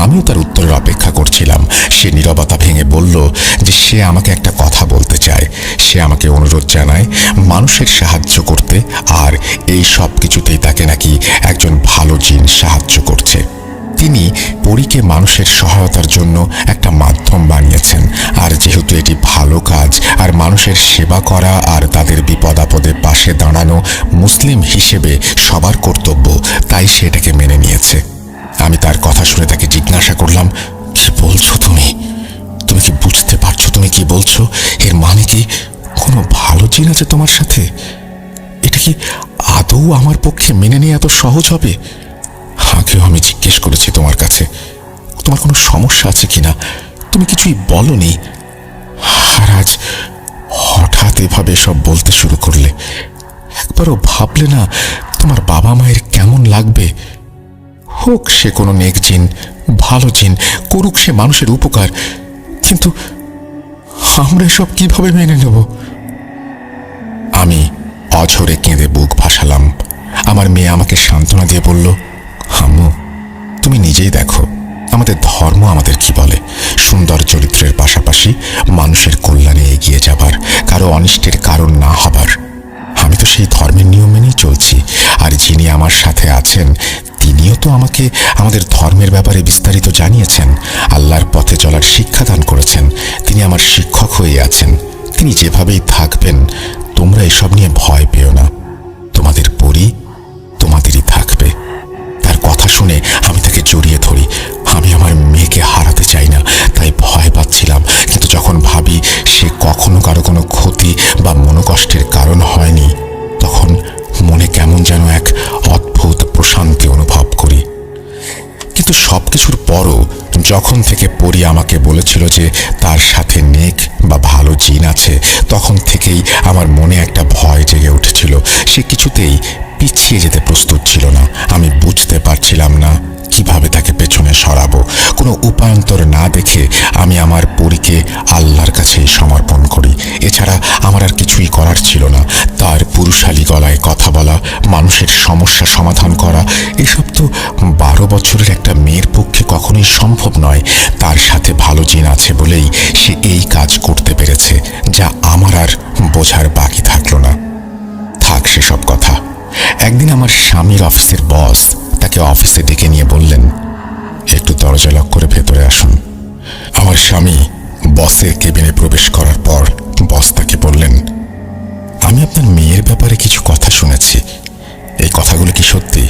Speaker 1: আমিও তার উত্তরের অপেক্ষা করছিলাম। সে নীরবতা ভেঙে বলল যে সে আমাকে একটা কথা বলতে চায়। সে আমাকে অনুরোধ জানায় মানুষের সাহায্য করতে, আর এই সব কিছুতেই তাকে নাকি একজন ভালো জিন সাহায্য করছে। তিনি পরীকে মানুষের সহায়তার জন্য একটা মাধ্যম বানিয়েছেন। আর যেহেতু এটি ভালো কাজ আর মানুষের সেবা করা আর তাদের বিপদ আপদে পাশে দাঁড়ানো মুসলিম হিসেবে সবার কর্তব্য, তাই সেটাকে মেনে নিয়েছে। আমি তার কথা শুনে তাকে জিজ্ঞাসা করলাম, কি বলছো তুমি? তুমি কি বুঝতে পারছো তুমি কি বলছো? এর মানে কি কোনো ভালো জিন আছে তোমার সাথে? এটা কি আদৌ আমার পক্ষে মেনে নেওয়া এত সহজ হবে? আগেও আমি জিজ্ঞেস করেছি তোমার কাছে তোমার কোনো সমস্যা আছে কিনা, তুমি কিছুই বলনি। আর আজ হঠাৎ এভাবে সব বলতে শুরু করলে। একবারও ভাবলে না তোমার বাবা মায়ের কেমন লাগবে? হোক সে কোনো নেক জিন, ভালো জিন, করুক সে মানুষের উপকার, কিন্তু আমরা এসব কিভাবে মেনে নেব? আমি অঝরে কেঁদে বুক ভাসালাম। আমার মেয়ে আমাকে সান্ত্বনা দিয়ে বলল, আম্মু তুমি নিজেই দেখো আমাদের ধর্ম আমাদের কি বলে, সুন্দর চরিত্রের পাশাপাশি মানুষের কল্যাণে এগিয়ে যাবার, কারো অনিষ্টের কারণ না হবার। আমি তো সেই ধর্মের নিয়ম মেনেই চলছি। আর যিনি আমার সাথে আছেন তিনিও তো আমাকে আমাদের ধর্মের ব্যাপারে বিস্তারিত জানিয়েছেন, আল্লাহর পথে চলার শিক্ষা দান করেছেন। তিনি আমার শিক্ষক হয়ে আছেন, তিনি যেভাবেই থাকবেন। তোমরা এসব নিয়ে ভয় পেও না, তোমাদের পরি তোমাদেরই থাকবে। তার কথা শুনে আমি তাকে জড়িয়ে ধরি। আমি আমার মেয়েকে হারাতে চাই না, তাই ভয় পাচ্ছিলাম। কিন্তু যখন ভাবি সে কখনো কারো কোনো ক্ষতি বা মনোকষ্টের কারণ হয়নি, তখন মনে কেমন যেন এক অদ্ভুত প্রশান্তি অনুভব করি। কিন্তু সবকিছুর পরও যখন থেকে পরি আমাকে বলেছিল যে তার সাথে নেক বা ভালো জিন আছে, তখন থেকেই আমার মনে একটা ভয় জেগে উঠেছিল। সে কিছুতেই পিছিয়ে যেতে প্রস্তুত ছিল না। আমি বুঝতে পারছিলাম না কিভাবে তাকে পেছনে সরাবো। কোনো উপায়ন্তর না দেখে আমি আমার পরীকে আল্লাহর কাছেই সমর্পণ করি। এছাড়া আমার আর কিছুই করার ছিল না। তার পুরুষালী গলায় কথা বলা, মানুষের সমস্যা সমাধান করা, এসব তো 12 বছরের একটা মেয়ের পক্ষে কখনোই সম্ভব নয়। তার সাথে ভালো জিন আছে বলেই সে এই কাজ করতে পেরেছে, যা আমার আর বোঝার বাকি থাকলো না। থাক সেসব কথা। একদিন আমার স্বামীর অফিসের বস তাকে অফিসে ডেকে নিয়ে বললেন, একটু দরজা লক করে ভেতরে আসুন। আমার স্বামী বসের কেবিনে প্রবেশ করার পর বস তাকে বললেন, আমি আপনার মেয়ের ব্যাপারে কিছু কথা শুনেছি, এই কথাগুলো কি সত্যি?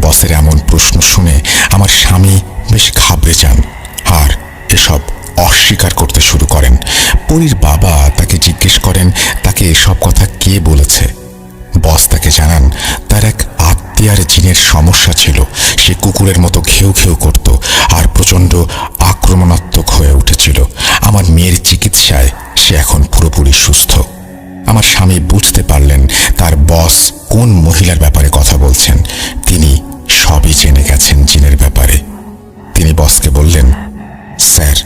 Speaker 1: বসের এমন প্রশ্ন শুনে আমার স্বামী বেশ ঘাবড়ে যান আর এসব অস্বীকার করতে শুরু করেন। পরীর বাবা তাকে জিজ্ঞেস করেন তাকে এসব কথা কে বলেছে। বস তাকে জানান তার এক আত্মীয়ার জিনের সমস্যা ছিল। সে কুকুরের মতো ঘেউ ঘেউ করত আর প্রচণ্ড আক্রমণাত্মক হয়ে উঠেছিল। আমার মেয়ের চিকিৎসায় সে এখন পুরোপুরি সুস্থ। আমার স্বামী বুঝতে পারলেন তার বস কোন মহিলার ব্যাপারে কথা বলছেন। তিনি সবই জেনে গেছেন জিনের ব্যাপারে। তিনি বসকে বললেন, স্যার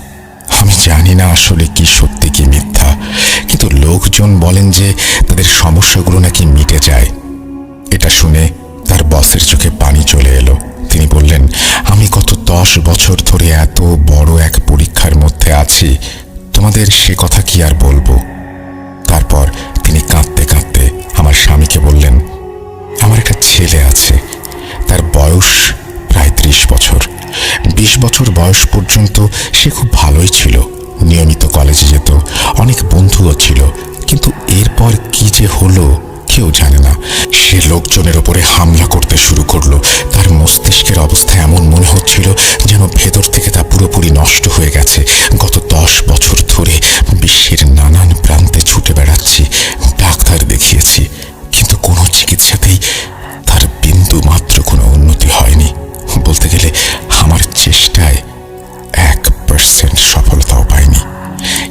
Speaker 1: আমি জানি না আসলে কি সত্যি কি মিথ্যা, কিন্তু লোকজন বলেন যে তাদের সমস্যাগুলো নাকি মিটে যায়। এটা শুনে তার বসের চোখে পানি চলে এলো। তিনি বললেন, আমি গত 10 বছর ধরে এত বড় এক পরীক্ষার মধ্যে আছি, তোমাদের সে কথা কি আর বলবো। তারপর তিনি কাঁদতে কাঁদতে আমার স্বামীকে বললেন, আমার একটা ছেলে আছে, তার বয়স প্রায় 30 বছর। 20 বছর বয়স পর্যন্ত সে খুব ভালোই ছিল, নিয়মিত কলেজে যেত, অনেক বন্ধুও ছিল। কিন্তু এরপর কি যে হলো কেউ জানে না। সে লোকজনের ওপরে হামলা করতে শুরু করলো। তার মস্তিষ্কের অবস্থা এমন মনে হচ্ছিল যেন ভেতর থেকে তা পুরোপুরি নষ্ট হয়ে গেছে। গত 10 বছর ধরে বিশ্বের নানান প্রান্তে ছুটে বেড়াচ্ছি, ডাক্তার দেখিয়েছি, কিন্তু কোনো চিকিৎসাতেই তার বিন্দু মাত্র কোনো উন্নতি হয়নি। বলতে গেলে আমার চেষ্টায় 1% সফলতাও পাইনি।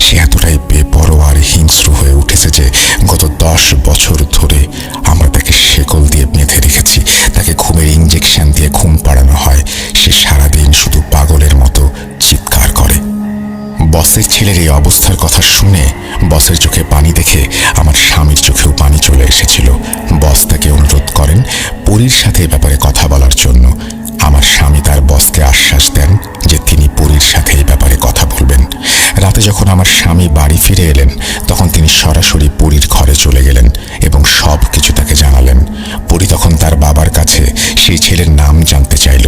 Speaker 1: সে এতটাই বেপরোয়া আর হিংস্র হয়ে উঠেছে যে গত 10 বছর ধরে আমরা তাকে শেকল দিয়ে বেঁধে রেখেছি। তাকে ঘুমের ইঞ্জেকশন দিয়ে ঘুম পাড়ানো হয়। সে সারাদিন শুধু পাগলের মতো চিৎকার করে। বসের ছেলের এই অবস্থার কথা শুনে বসের চোখে পানি দেখে আমার স্বামীর চোখেও পানি চলে এসেছিল। বস তাকে অনুরোধ করেন পরীর সাথে এ ব্যাপারে কথা বলার জন্য। আমার স্বামী তার বসকে আশ্বাস দেন যে তিনি পরীর সাথে এই ব্যাপারে কথা বলবেন। রাতে যখন আমার স্বামী বাড়ি ফিরে এলেন তখন তিনি সরাসরি পরীর ঘরে চলে গেলেন এবং সব কিছু তাকে জানালেন। পরী তখন তার বাবার কাছে সেই ছেলের নাম জানতে চাইল।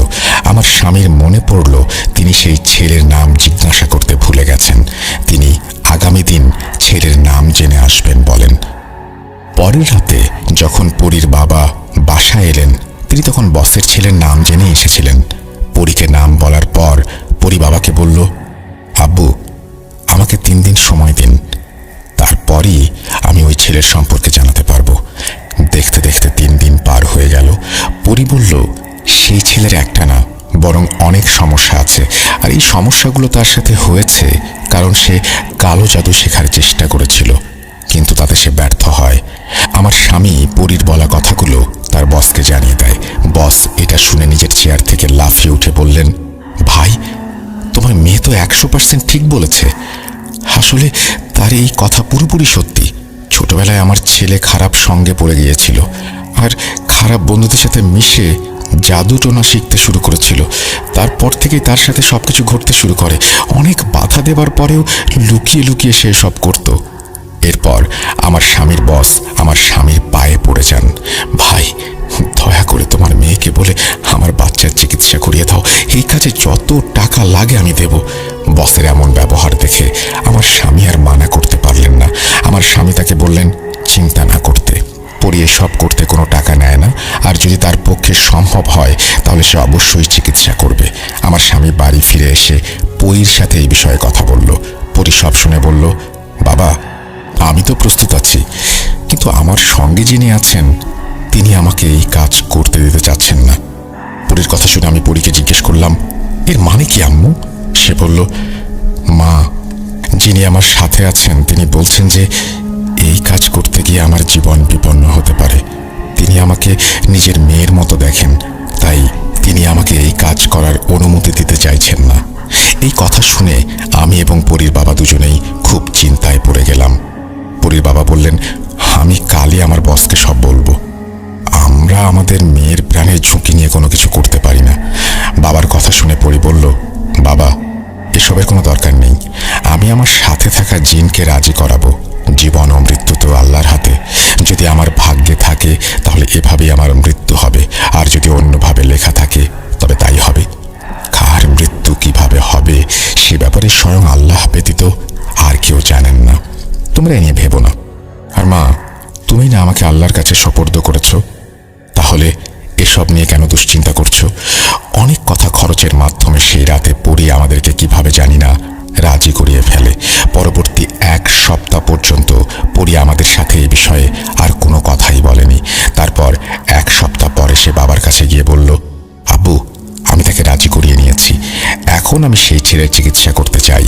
Speaker 1: আমার স্বামীর মনে পড়ল তিনি সেই ছেলের নাম জিজ্ঞাসা করতে ভুলে গেছেন। তিনি আগামী দিন ছেলের নাম জেনে আসবেন বলেন। পরের রাতে যখন পরীর বাবা বাসায় এলেন তিনি তখন বসের ছেলের নাম জেনে এসেছিলেন। পরীকে নাম বলার পর পরী বাবাকে বলল, আব্বু, আমাকে 3 দিন সময় দিন, তারপরই আমি ওই ছেলের সম্পর্কে জানাতে পারবো। দেখতে দেখতে 3 দিন পার হয়ে গেল। পরী বলল, সেই ছেলের একটা না বরং অনেক সমস্যা আছে, আর এই সমস্যাগুলো তার সাথে হয়েছে কারণ সে কালো জাদু শেখার চেষ্টা করেছিল, কিন্তু তাতে সে ব্যর্থ হয়। আমার স্বামী পরীর বলা কথাগুলো তার বসকে জানিয়ে দেয়। বস এটা শুনে নিজের চেয়ার থেকে লাফিয়ে উঠে বললেন, ভাই, তোমার মেয়ে তো 100% ঠিক বলেছে। আসলে তার এই কথা পুরোপুরি সত্যি। ছোটবেলায় আমার ছেলে খারাপ সঙ্গে পড়ে গিয়েছিল আর খারাপ বন্ধুদের সাথে মিশে জাদু টোনা শিখতে শুরু করেছিল। তারপর থেকেই তার সাথে সবকিছু ঘটতে শুরু করে। অনেক বাধা দেবার পরেও লুকিয়ে লুকিয়ে সে সব করত। এরপর আমার স্বামীর বস আমার স্বামীর পায়ে পড়ে যান। ভাই, দয়া করে তোমার মেয়েকে বলে আমার বাচ্চার চিকিৎসা করিয়ে দাও। এই কাজে যত টাকা লাগে আমি দেব। বসের এমন ব্যবহার দেখে আমার স্বামী আর মানা করতে পারলেন না। আমার স্বামী তাকে বললেন চিন্তা না করতে, পরী এসব করতে কোনো টাকা নেয় না, আর যদি তার পক্ষে সম্ভব হয় তাহলে সে অবশ্যই চিকিৎসা করবে। আমার স্বামী বাড়ি ফিরে এসে পরীর সাথে এই বিষয়ে কথা বলল। পরী সব শুনে বলল, বাবা, আমি তো প্রস্তুত আছি, কিন্তু আমার সঙ্গে যিনি আছেন তিনি আমাকে এই কাজ করতে দিতে চাচ্ছেন না। পরীর কথা শুনে আমি পরীকে জিজ্ঞেস করলাম, এর মানে কি আম্মু? সে বলল, মা, যিনি আমার সাথে আছেন তিনি বলছেন যে এই কাজ করতে গিয়ে আমার জীবন বিপন্ন হতে পারে। তিনি আমাকে নিজের মেয়ের মতো দেখেন, তাই তিনি আমাকে এই কাজ করার অনুমতি দিতে চাইছেন না। এই কথা শুনে আমি এবং পরীর বাবা দুজনেই খুব চিন্তায় পড়ে গেলাম। পরীর বাবা বললেন, আমি কালই আমার বসকে সব বলবো। আমরা আমাদের মেয়ের প্রাণের ঝুঁকি নিয়ে কোনো কিছু করতে পারি না। বাবার কথা শুনে পরী বলল, বাবা, এসবের কোনো দরকার নেই। আমি আমার সাথে থাকা জিনকে রাজি করাবো। জীবন ও মৃত্যু তো আল্লাহর হাতে। যদি আমার ভাগ্যে থাকে তাহলে এভাবেই আমার মৃত্যু হবে, আর যদি অন্যভাবে লেখা থাকে তবে তাই হবে। কার মৃত্যু কিভাবে হবে সে ব্যাপারে স্বয়ং আল্লাহ ব্যতীত আর কেউ জানেন না। তোমরা এ নিয়ে ভেবো না। আর মা, তুমি না আমাকে আল্লাহর কাছে সোপর্দ করেছো, তাহলে এসব নিয়ে কেন দুশ্চিন্তা করছো? অনেক কথা খরচের মাধ্যমে সেই রাতে পরী আমাদেরকে কিভাবে জানি না রাজি করিয়ে ফেলে। পরবর্তী 1 সপ্তাহ পর্যন্ত পরী আমাদের সাথে এই বিষয়ে আর কোনো কথাই বলেনি। তারপর 1 সপ্তাহ পরে সে বাবার কাছে গিয়ে বলল, আব্বু, আমি তাকে রাজি করিয়ে নিয়েছি। এখন আমি সেই ছেলের চিকিৎসা করতে চাই।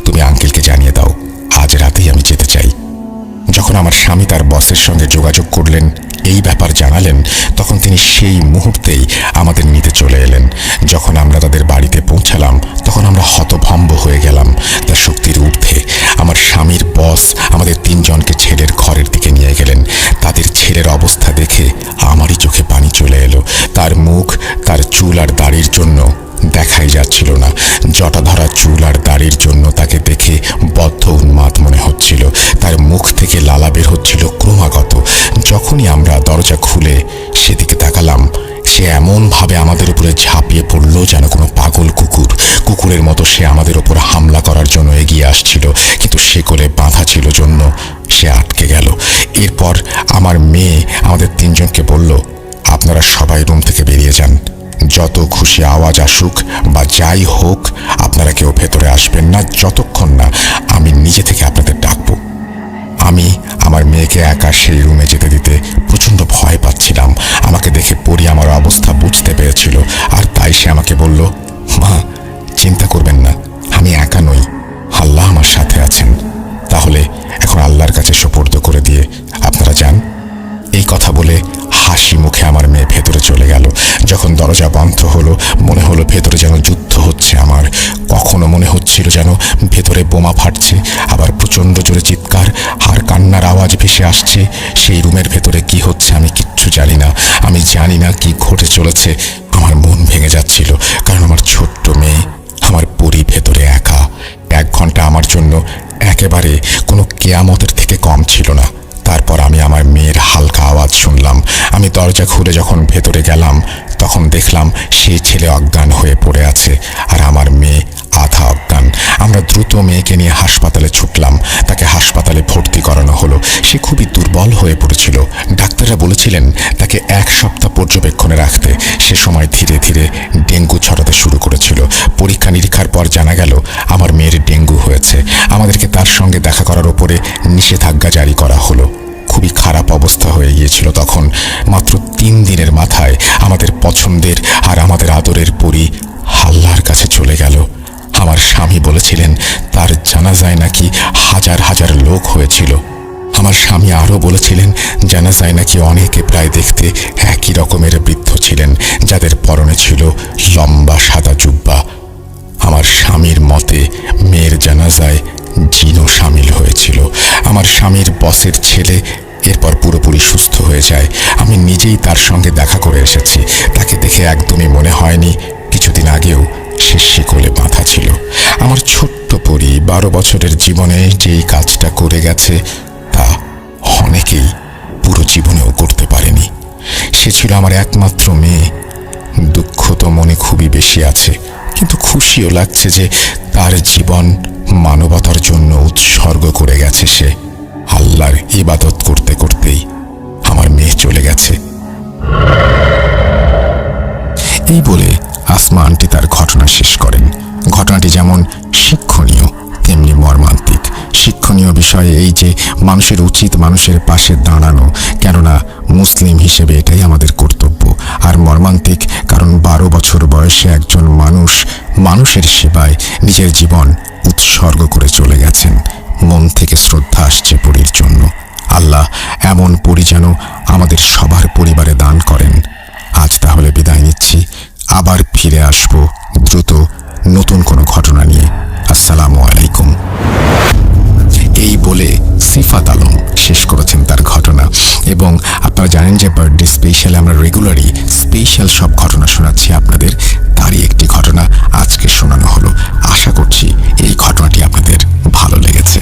Speaker 1: তুমি আঙ্কেলকে জানিয়ে দাও, আজ রাতেই আমি যেতে চাই। যখন আমার স্বামী তার বসের সঙ্গে যোগাযোগ করলেন, এই ব্যাপার জানালেন, তখন তিনি সেই মুহূর্তেই আমাদের নিতে চলে এলেন। যখন আমরা তাদের বাড়িতে পৌঁছালাম তখন আমরা হতভম্ব হয়ে গেলাম। তার শক্তির ঊর্ধ্বে আমার স্বামীর বস আমাদের 3 জনকে ছেলের ঘরের দিকে নিয়ে গেলেন। তাদের ছেলের অবস্থা দেখে আমারই চোখে পানি চলে এলো। তার মুখ, তার চুল আর দাড়ির জন্য দেখাই যাচ্ছিল না। জটাধরা চুল আর দাড়ির জন্য তাকে দেখে বদ্ধ উন্মাদ মনে হচ্ছিল। তার মুখ থেকে লালা বের হচ্ছিল ক্রমাগত। যখনই আমরা দরজা খুলে সেদিকে তাকালাম, সে এমনভাবে আমাদের উপরে ঝাঁপিয়ে পড়ল যেন কোনো পাগল কুকুরের মতো সে আমাদের উপর হামলা করার জন্য এগিয়ে আসছিল, কিন্তু শেকলে বাঁধা ছিল জন্য সে আটকে গেল। এরপর আমার মেয়ে আমাদের 3 জনকে বলল, আপনারা সবাই রুম থেকে বেরিয়ে যান। যত খুশি আওয়াজ আসুক বা যাই হোক, আপনারা কেউ ভেতরে আসবেন না যতক্ষণ না আমি নিজে থেকে আপনাদের ডাকবো। আমি আমার মেয়েকে একা সেই রুমে যেতে দিতে প্রচণ্ড ভয় পাচ্ছিলাম। আমাকে দেখে পরী আমার অবস্থা বুঝতে পেরেছিল, আর তাই সে আমাকে বলল, মা, চিন্তা করবেন না, আমি একা নই, আল্লাহ আমার সাথে আছেন। তাহলে এখন আল্লাহর কাছে সোপর্দ করে দিয়ে আপনারা যান। এই কথা বলে হাসি মুখে আমার মেয়ে ভেতরে চলে গেল। যখন দরজা বন্ধ হলো মনে হলো ভেতরে যেন যুদ্ধ হচ্ছে আমার। কখনো মনে হচ্ছিল যেন ভেতরে বোমা ফাটছে, আবার প্রচণ্ড জোরে চিৎকার আর কান্নার আওয়াজ ভেসে আসছে। সেই রুমের ভেতরে কি হচ্ছে আমি কিচ্ছু জানি না। আমি জানি না কি ঘটে চলেছে। আমার মন ভেঙে যাচ্ছিল, কারণ আমার ছোট্ট মেয়ে, আমার পরি ভেতরে একা। 1 ঘন্টা আমার জন্য একেবারে কোনো কেয়ামতের থেকে কম ছিল না। তারপর আমি আমার মেয়ের হালকা আওয়াজ শুনলাম। আমি দরজা খুলে যখন ভেতরে গেলাম, তখন দেখলাম সেই ছেলে অজ্ঞান হয়ে পড়ে আছে, আর আমার মেয়ে আধা অজ্ঞান। আমরা দ্রুত মেয়েকে নিয়ে হাসপাতালে ছুটলাম। তাকে হাসপাতালে ভর্তি করানো হলো। সে খুবই দুর্বল হয়ে পড়েছিল। ডাক্তাররা বলেছিলেন তাকে 1 সপ্তাহ পর্যবেক্ষণে রাখতে। সে সময় ধীরে ধীরে ডেঙ্গু ছড়াতে শুরু করেছিল। পরীক্ষা নিরীক্ষার পর জানা গেল আমার মেয়ের ডেঙ্গু হয়েছে। আমাদেরকে তার সঙ্গে দেখা করার ওপরে নিষেধাজ্ঞা জারি করা হলো। খুবই খারাপ অবস্থা হয়ে গিয়েছিল তখন। মাত্র 3 দিনের মাথায় আমাদের পছন্দের আর আমাদের আদরের পরি আল্লাহর কাছে চলে গেল। আমার স্বামী বলেছিলেন তার জানাজায় নাকি হাজার হাজার লোক হয়েছিল। আমার স্বামী আরও বলেছিলেন জানাজায় নাকি অনেকে প্রায় দেখতে একই রকমের বৃদ্ধ ছিলেন, যাদের পরনে ছিল লম্বা সাদা জুব্বা। আমার স্বামীর মতে মেয়ের জানাজায় জিনও সামিল হয়েছিল। আমার স্বামীর বসের ছেলে এরপর পুরোপুরি সুস্থ হয়ে যায়। আমি নিজেই তার সঙ্গে দেখা করে এসেছি। তাকে দেখে একদমই মনে হয়নি কিছুদিন আগেও সে শিকলে বাঁধা ছিল। আমার ছোট্ট পরি 12 বছরের জীবনে যেই কাজটা করে গেছে, তা অনেকেই পুরো জীবনেও করতে পারেনি। সে ছিল আমার একমাত্র মেয়ে। দুঃখ তো মনে খুবই বেশি আছে, কিন্তু খুশিও লাগছে যে তার জীবন মানবতার জন্য উৎসর্গ করে গেছে সে। আল্লাহর ইবাদত করতে করতেই আমার মেয়ে চলে গেছে। এই বলে আসমা আন্টি তার ঘটনা শেষ করেন। ঘটনাটি যেমন শিক্ষণীয় তেমনি মর্মান্তিক। শিক্ষণীয় বিষয়ে এই যে মানুষের উচিত মানুষের পাশে দাঁড়ানো, কেননা মুসলিম হিসেবে এটাই আমাদের কর্তব্য। আর মর্মান্তিক কারণ 12 বছর বয়সে একজন মানুষ মানুষের সেবায় নিজের জীবন উৎসর্গ করে চলে গেছেন। মন থেকে শ্রদ্ধা আসছে পরীর জন্য। আল্লাহ এমন পরী যেন আমাদের সবার পরিবারে দান করেন। আজ তাহলে বিদায় নিচ্ছি। আবার ফিরে আসব দ্রুত নতুন কোনো ঘটনা নিয়ে। আসসালামু আলাইকুম। এই বলে সিফাত আলম শেষ করেছেন তার ঘটনা। এবং আপনারা জানেন যে বার্থডে স্পেশালে আমরা রেগুলারই স্পেশাল সব ঘটনা শোনাচ্ছি আপনাদের। তারই একটি ঘটনা আজকে শোনানো হলো। আশা করছি এই ঘটনাটি আপনাদের ভালো লেগেছে।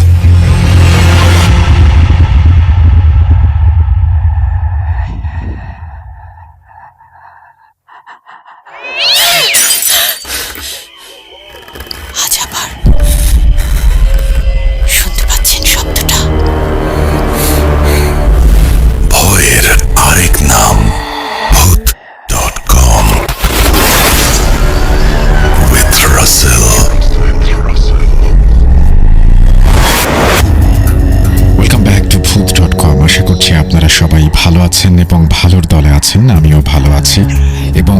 Speaker 1: আপনারা সবাই ভালো আছেন এবং ভালোর দলে আছেন। আমিও ভালো আছি এবং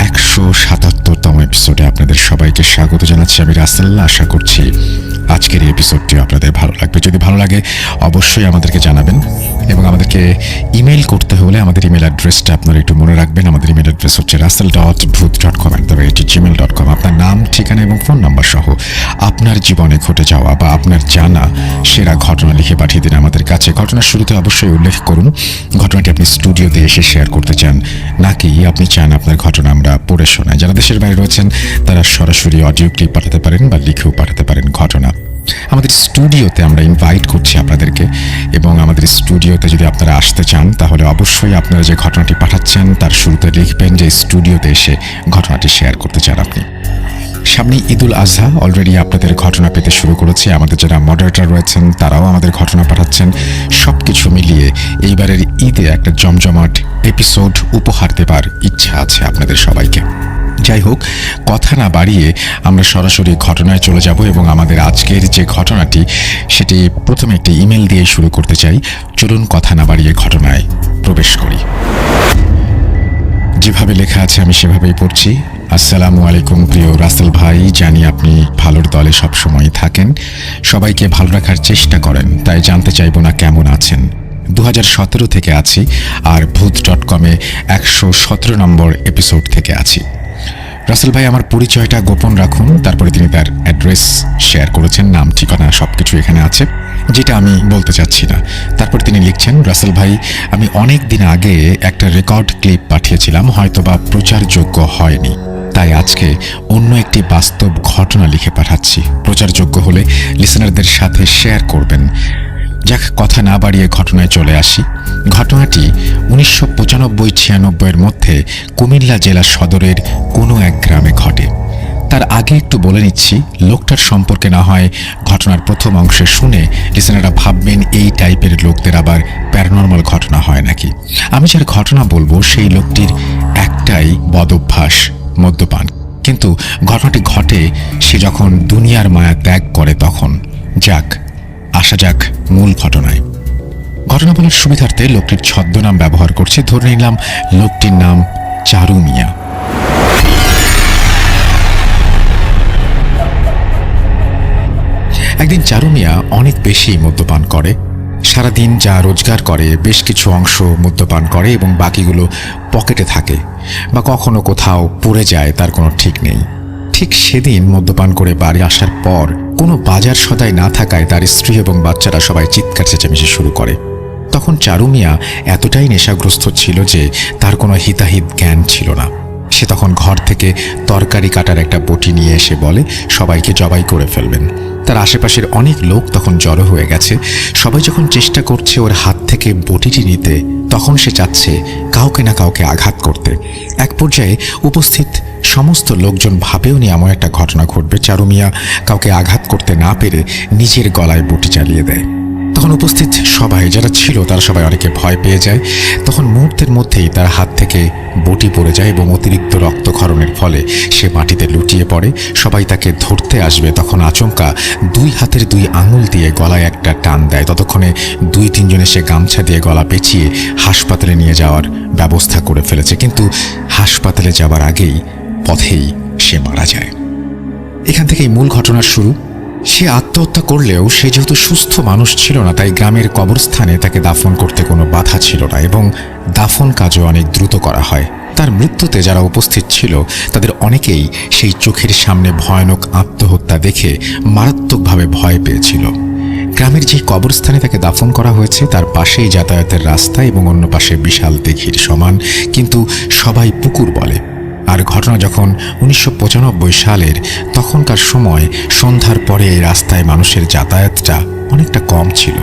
Speaker 1: 177তম এপিসোডে আপনাদের সবাইকে স্বাগত জানাচ্ছি। আমি রাসেল। আশা করছি আজকের এই এপিসোডটি আপনাদের ভালো লাগবে। যদি ভালো লাগে অবশ্যই আমাদেরকে জানাবেন এবং আমাদেরকে ইমেল করতে হলে আমাদের ইমেল অ্যাড্রেসটা আপনারা একটু মনে রাখবেন। আমাদের ইমেল অ্যাড্রেস হচ্ছে russell.booth.com@gmail.com। আপনার নাম, ঠিকানা এবং ফোন নাম্বার সহ আপনার জীবনে ঘটে যাওয়া বা আপনার জানা সেরা ঘটনা লিখে পাঠিয়ে দিন আমাদের কাছে। ঘটনার শুরুতে অবশ্যই উল্লেখ করুন ঘটনাটি আপনি স্টুডিওতে এসে শেয়ার করতে চান, নাকি আপনি চান আপনার ঘটনা আমরা পড়ে শোনাই। যারা দেশের বাইরে রয়েছেন তারা সরাসরি অডিও ক্লিপ পাঠাতে পারেন বা লিখেও পাঠাতে পারেন ঘটনা। আমাদের স্টুডিওতে আমরা ইনভাইট করছি আপনাদেরকে, এবং আমাদের স্টুডিওতে যদি আপনারা আসতে চান তাহলে অবশ্যই আপনারা যে ঘটনাটি পাঠাচ্ছেন তার শুরুতে লিখবেন যে স্টুডিওতে এসে ঘটনাটি শেয়ার করতে চান আপনি। সামনে ঈদুল আজহা, অলরেডি আপনাদের ঘটনা পেতে শুরু করেছে। আমাদের যারা মডারেটর রয়েছেন তারাও আমাদের ঘটনা পাঠাচ্ছেন। সব কিছু মিলিয়ে এইবারের ঈদে একটা জমজমাট এপিসোড উপহার দেবার ইচ্ছা আছে আপনাদের সবাইকে। যাই হোক, কথা না বাড়িয়ে আমরা সরাসরি ঘটনায় চলে যাব এবং আমাদের আজকের যে ঘটনাটি সেটি প্রথমে একটি ইমেল দিয়ে শুরু করতে চাই। চলুন কথা না বাড়িয়ে ঘটনায় প্রবেশ করি। যেভাবে লেখা আছে আমি সেভাবেই পড়ছি। আসসালামু আলাইকুম প্রিয় রাসেল ভাই, জানি আপনি ভালোর দলে সবসময় থাকেন, সবাইকে ভালো রাখার চেষ্টা করেন, তাই জানতে চাইব না কেমন আছেন। 2017 থেকে আছি আর ভূত.com-এ 117 নম্বর এপিসোড থেকে আছি।
Speaker 2: রাসেল ভাই আমার পরিচয়টা গোপন রাখুন। তারপরে তিনি তার অ্যাড্রেস শেয়ার করেছেন, নাম ঠিকানা সবকিছু এখানে আছে, যেটা আমি বলতে চাচ্ছি না। তারপর তিনি লিখছেন, রাসেল ভাই আমি অনেক দিন আগে একটা রেকর্ড ক্লিপ পাঠিয়েছিলাম, হয়তোবা প্রচারযোগ্য হয়নি, তাই আজকে অন্য একটি বাস্তব ঘটনা লিখে পাঠাচ্ছি। প্রচারযোগ্য হলে লিসেনারদের সাথে শেয়ার করবেন। যাক, কথা না বাড়িয়ে ঘটনায় চলে আসি। ঘটনাটি 1995-96 মধ্যে কুমিল্লা জেলা সদরের কোনো এক গ্রামে ঘটে। তার আগে একটু বলে নিচ্ছি, লোকটার সম্পর্কে না হয় ঘটনার প্রথম অংশে শুনে লিসেনাররা ভাববেন এই টাইপের লোকদের আবার প্যারানর্মাল ঘটনা হয় নাকি। আমি যার ঘটনা বলবো সেই লোকটির একটাই বদঅভ্যাস, মদ্যপান। কিন্তু ঘটনাটি ঘটে সে যখন দুনিয়ার মায়া ত্যাগ করে তখন। যাক, আসা যাক মূল ঘটনায়। ঘটনা বলার সুবিধার্থে লোকটির ছদ্মনাম ব্যবহার করছি, ধরে নিলাম লোকটির নাম চারু মিয়া। একদিন চারু মিয়া অনেক বেশি মদ্যপান করে। সারাদিন যা রোজগার করে বেশ কিছু অংশ মদ্যপান করে এবং বাকিগুলো পকেটে থাকে বা কখনো কোথাও পড়ে যায়, তার কোনো ঠিক নেই। ঠিক সেদিন মদ্যপান করে বাড়ি আসার পর কোনো বাজার সদাই না থাকায় তার স্ত্রী এবং বাচ্চারা সবাই চিৎকার চেঁচামেচি শুরু করে। তখন চারু মিয়া এতটাই নেশাগ্রস্ত ছিল যে তার কোনো হিতাহিত জ্ঞান ছিল না। সে তখন ঘর থেকে তরকারি কাটার একটা বটি নিয়ে এসে বলে সবাইকে জবাই করে ফেলবেন। তার আশেপাশের অনেক লোক তখন জড়ো হয়ে গেছে। সবাই যখন চেষ্টা করছে ওর হাত থেকে বটিটি নিতে, তখন সে চাচ্ছে কাউকে না কাউকে আঘাত করতে। এক পর্যায়ে উপস্থিত সমস্ত লোকজন ভাবেও নি এমন একটা ঘটনা ঘটবে। চারু মিয়া কাউকে আঘাত করতে না পেরে নিজের গলায় বটি চালিয়ে দেয়। তখন উপস্থিত সবাই যারা ছিল তারা সবাই অনেকে ভয় পেয়ে যায়। তখন মুহূর্তের মধ্যেই তার হাত থেকে বটি পড়ে যায় এবং অতিরিক্ত রক্তক্ষরণের ফলে সে মাটিতে লুটিয়ে পড়ে। সবাই তাকে ধরতে আসবে, তখন আচমকা দুই হাতের দুই আঙুল দিয়ে গলায় একটা টান দেয়। ততক্ষণে 2-3 জন এসে গামছা দিয়ে গলা পেঁচিয়ে হাসপাতালে নিয়ে যাওয়ার ব্যবস্থা করে ফেলেছে। কিন্তু হাসপাতালে যাওয়ার আগেই পথেই সে মারা যায়। এখান থেকেই মূল ঘটনার শুরু। সে আত্মহত্যা করলেও সে যেহেতু সুস্থ মানুষ ছিল না, তাই গ্রামের কবরস্থানে তাকে দাফন করতে কোনো বাধা ছিল না এবং দাফন কাজও অনেক দ্রুত করা হয়। তার মৃত্যুতে যারা উপস্থিত ছিল তাদের অনেকেই সেই চোখের সামনে ভয়ানক আত্মহত্যা দেখে মারাত্মকভাবে ভয় পেয়েছিল। গ্রামের যে কবরস্থানে তাকে দাফন করা হয়েছে তার পাশেই যাতায়াতের রাস্তা এবং অন্য পাশে বিশাল দিঘির সমান, কিন্তু সবাই পুকুর বলে। আর ঘটনা যখন 1995 সালের, তখনকার সময় সন্ধ্যার পরে এই রাস্তায় মানুষের যাতায়াতটা অনেকটা কম ছিল।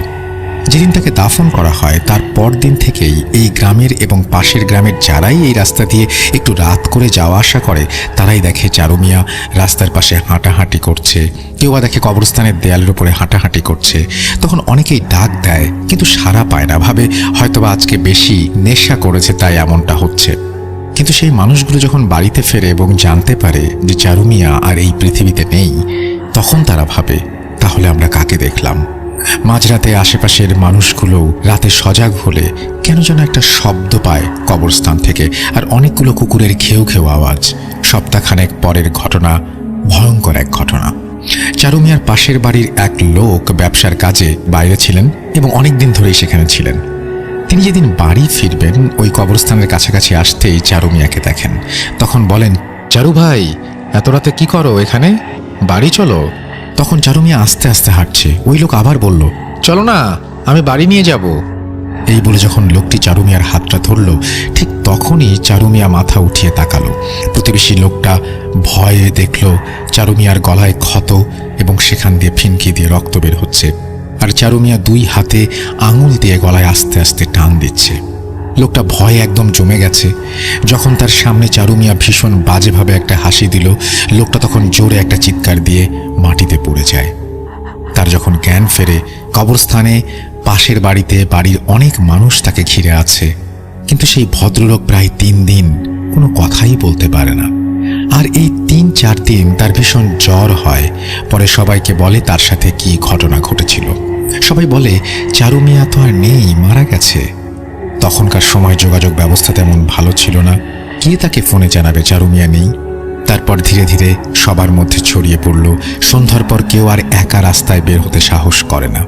Speaker 2: যেদিন তাকে দাফন করা হয় তার পরদিন থেকেই এই গ্রামের এবং পাশের গ্রামের যারাই এই রাস্তা দিয়ে একটু রাত করে যাওয়া আসা করে তারাই দেখে চারু মিয়া রাস্তার পাশে হাঁটাহাঁটি করছে, কেউ বা দেখে কবরস্থানের দেয়ালের উপরে হাঁটাহাঁটি করছে। তখন অনেকেই ডাক দেয় কিন্তু সাড়া পায় না, ভাবে হয়তোবা আজকে বেশি নেশা করেছে তাই এমনটা হচ্ছে। কিন্তু সেই মানুষগুলো যখন বাড়িতে ফেরে এবং জানতে পারে যে চারু মিয়া আর এই পৃথিবীতে নেই, তখন তারা ভাবে তাহলে আমরা কাকে দেখলাম। মাঝরাতে আশেপাশের মানুষগুলো রাতে সজাগ হলে কেন যেন একটা শব্দ পায় কবরস্থান থেকে, আর অনেকগুলো কুকুরের ঘেউ ঘেউ আওয়াজ। সপ্তাহখানেক পরের ঘটনা, ভয়ঙ্কর এক ঘটনা। চারু মিয়ার পাশের বাড়ির এক লোক ব্যবসার কাজে বাইরে ছিলেন এবং অনেকদিন ধরেই সেখানে ছিলেন। তিনি যেদিন বাড়ি ফিরবেন ওই কবরস্থানের কাছাকাছি আসতেই চারু মিয়াকে দেখেন। তখন বলেন, চারু ভাই, এত রাতে কি করো এখানে, বাড়ি চলো। তখন চারু মিয়া আস্তে আস্তে হাঁটছে। ওই লোক আবার বলল, চলো না, আমি বাড়ি নিয়ে যাব। এই বলে যখন লোকটি চারু মিয়ার হাতটা ধরল, ঠিক তখনই চারু মিয়া মাথা উঠিয়ে তাকালো। প্রতিবেশী লোকটা ভয়ে দেখল চারু মিয়ার গলায় ক্ষত এবং সেখান দিয়ে ফিনকি দিয়ে রক্ত বের হচ্ছে, আর চারু মিয়া 2 হাতে আঙুল দিয়ে গলায় আস্তে আস্তে টান দিচ্ছে। লোকটা ভয়ে একদম জমে গেছে। যখন তার সামনে চারু মিয়া ভীষণ বাজেভাবে একটা হাসি দিল, লোকটা তখন জোরে একটা চিৎকার দিয়ে মাটিতে পড়ে যায়। তার যখন জ্ঞান ফেরে, কবরস্থানে পাশের বাড়িতে বাড়ির অনেক মানুষ তাকে ঘিরে আছে, কিন্তু সেই ভদ্রলোক প্রায় 3 দিন কোনো কথাই বলতে পারে না। আর এই 3-4 দিন তার ভীষণ জ্বর হয়। পরে সবাইকে বলে তার সাথে কি ঘটনা ঘটেছিল। সবাই বলে চারু মিয়া তো আর নেই, মারা গেছে। তখনকার সময় যোগাযোগ ব্যবস্থা তেমন ভালো ছিল না, কে তাকে ফোনে জানাবে চারু মিয়া নেই। তারপর ধীরে ধীরে সবার মধ্যে ছড়িয়ে পড়ল, সন্ধ্যার পর কেউ আর একা রাস্তায় বের হতে সাহস করে না।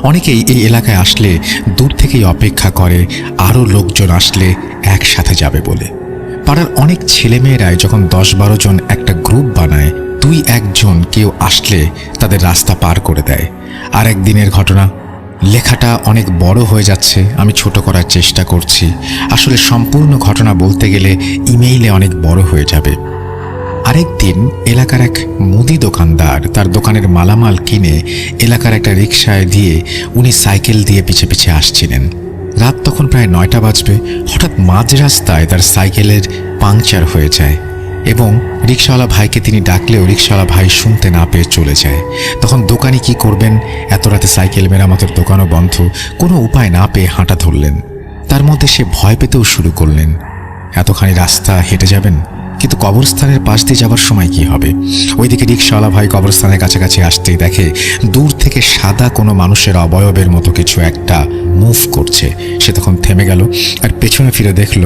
Speaker 2: অনেকেই এই এলাকায় আসলে দূর থেকেই অপেক্ষা করে আরও লোকজন আসলে একসাথে যাবে বলে। পাড়ার অনেক ছেলেমেয়েরাই যখন 10-12 জন একটা গ্রুপ বানায়, 2-1 জন কেউ আসলে তাদের রাস্তা পার করে দেয়। আর একদিনের ঘটনা। লেখাটা অনেক বড় হয়ে যাচ্ছে, আমি ছোট করার চেষ্টা করছি। আসলে সম্পূর্ণ ঘটনা বলতে গেলে ইমেইলে অনেক বড় হয়ে যাবে। আরেকদিন এলাকার এক মুদি দোকানদার তার দোকানের মালামাল কিনে এলাকার একটা রিকশায় দিয়ে উনি সাইকেল দিয়ে পিছে পিছে আসছিলেন। রাত তখন প্রায় 9টা বাজবে। হঠাৎ মাঝ রাস্তায় তার সাইকেলের পাংচার হয়ে যায় এবং রিকশাওয়ালা ভাইকে তিনি ডাকলেও রিকশাওয়ালা ভাই শুনতে না পেয়ে চলে যায়। তখন দোকানি কি করবেন, এত রাতে সাইকেল মেরামতের দোকানও বন্ধ, কোনো উপায় না পেয়ে হাঁটা ধরলেন। তার মধ্যে সে ভয় পেতেও শুরু করলেন। এতখানি রাস্তা হেঁটে যাবেন, কিন্তু কবরস্থানের পাশ দিয়ে যাবার সময় কি হবে? ওইদিকে রিকশাওয়ালা ভাই কবরস্থানের কাছাকাছি আসতেই দেখে দূর থেকে সাদা কোনো মানুষের অবয়বের মতো কিছু একটা মুভ করছে। সে তখন থেমে গেল আর পেছনে ফিরে দেখল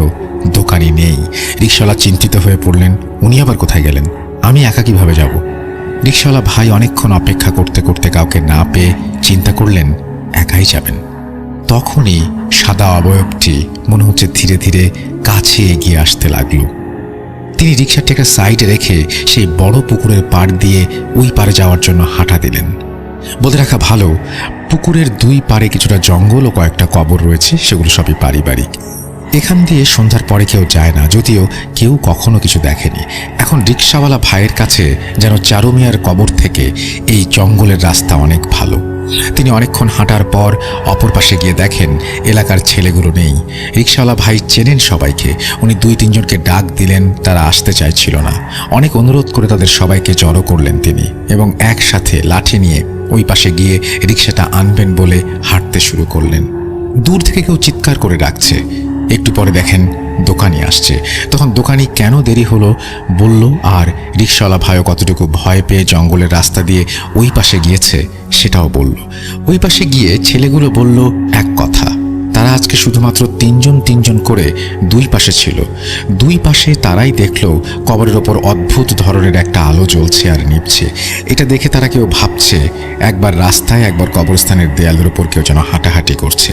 Speaker 2: দোকানি নেই। রিকশাওয়ালা চিন্তিত হয়ে পড়লেন, উনি আবার কোথায় গেলেন? আমি একা কিভাবে যাব? রিকশাওয়ালা ভাই অনেকক্ষণ অপেক্ষা করতে করতে কাউকে না পেয়ে চিন্তা করলেন একাই যাবেন। তখনই সাদা অবয়বটি মনে হচ্ছে ধীরে ধীরে কাছে এগিয়ে আসতে লাগলো। তিনি রিকশাটাকে সাইডে রেখে সেই বড় পুকুরের পাড় দিয়ে ওই পারে যাওয়ার জন্য হাঁটা দিলেন। বলে রাখা ভালো, পুকুরের 2 পারে কিছুটা জঙ্গল ও কয়েকটা কবর রয়েছে, সেগুলো সবই পারিবারিক। এখান দিয়ে সন্ধ্যার পরে কেউ যায় না, যদিও কেউ কখনো কিছু দেখেনি। এখন রিকশাওয়ালা ভাইয়ের কাছে যেন চারু মিয়ার কবর থেকে এই জঙ্গলের রাস্তা অনেক ভালো। তিনি অনেকক্ষণ হাঁটার পর অপর পাশে গিয়ে দেখেন এলাকার ছেলেগুলো নেই। রিকশাওয়ালা ভাই চেনেন সবাইকে, উনি 2-3 জনকে ডাক দিলেন, তারা আসতে চাইছিল না। অনেক অনুরোধ করে তাদের সবাইকে জড়ো করলেন তিনি এবং একসাথে লাঠি নিয়ে ওই পাশে গিয়ে রিকশাটা আনবেন বলে হাঁটতে শুরু করলেন। দূর থেকে কেউ চিৎকার করে ডাকছে। একটু পরে দেখেন দোকানি আসছে। তখন দোকানি কেন দেরি হলো বলল, আর রিকশাওয়ালা ভাইও কতটুকু ভয় পেয়ে জঙ্গলের রাস্তা দিয়ে ওই পাশে গিয়েছে সেটাও বলল। ওই পাশে গিয়ে ছেলেগুলো বলল এক কথা, তারা আজকে শুধুমাত্র 3 জন করে 2 পাশে ছিল। 2 পাশে তারাই দেখলো কবরের ওপর অদ্ভুত ধরনের একটা আলো জ্বলছে আর নিভছে। এটা দেখে তারা কেউ ভাবছে একবার রাস্তায়, একবার কবরস্থানের দেয়ালের উপর কেউ যেন হাঁটাহাঁটি করছে।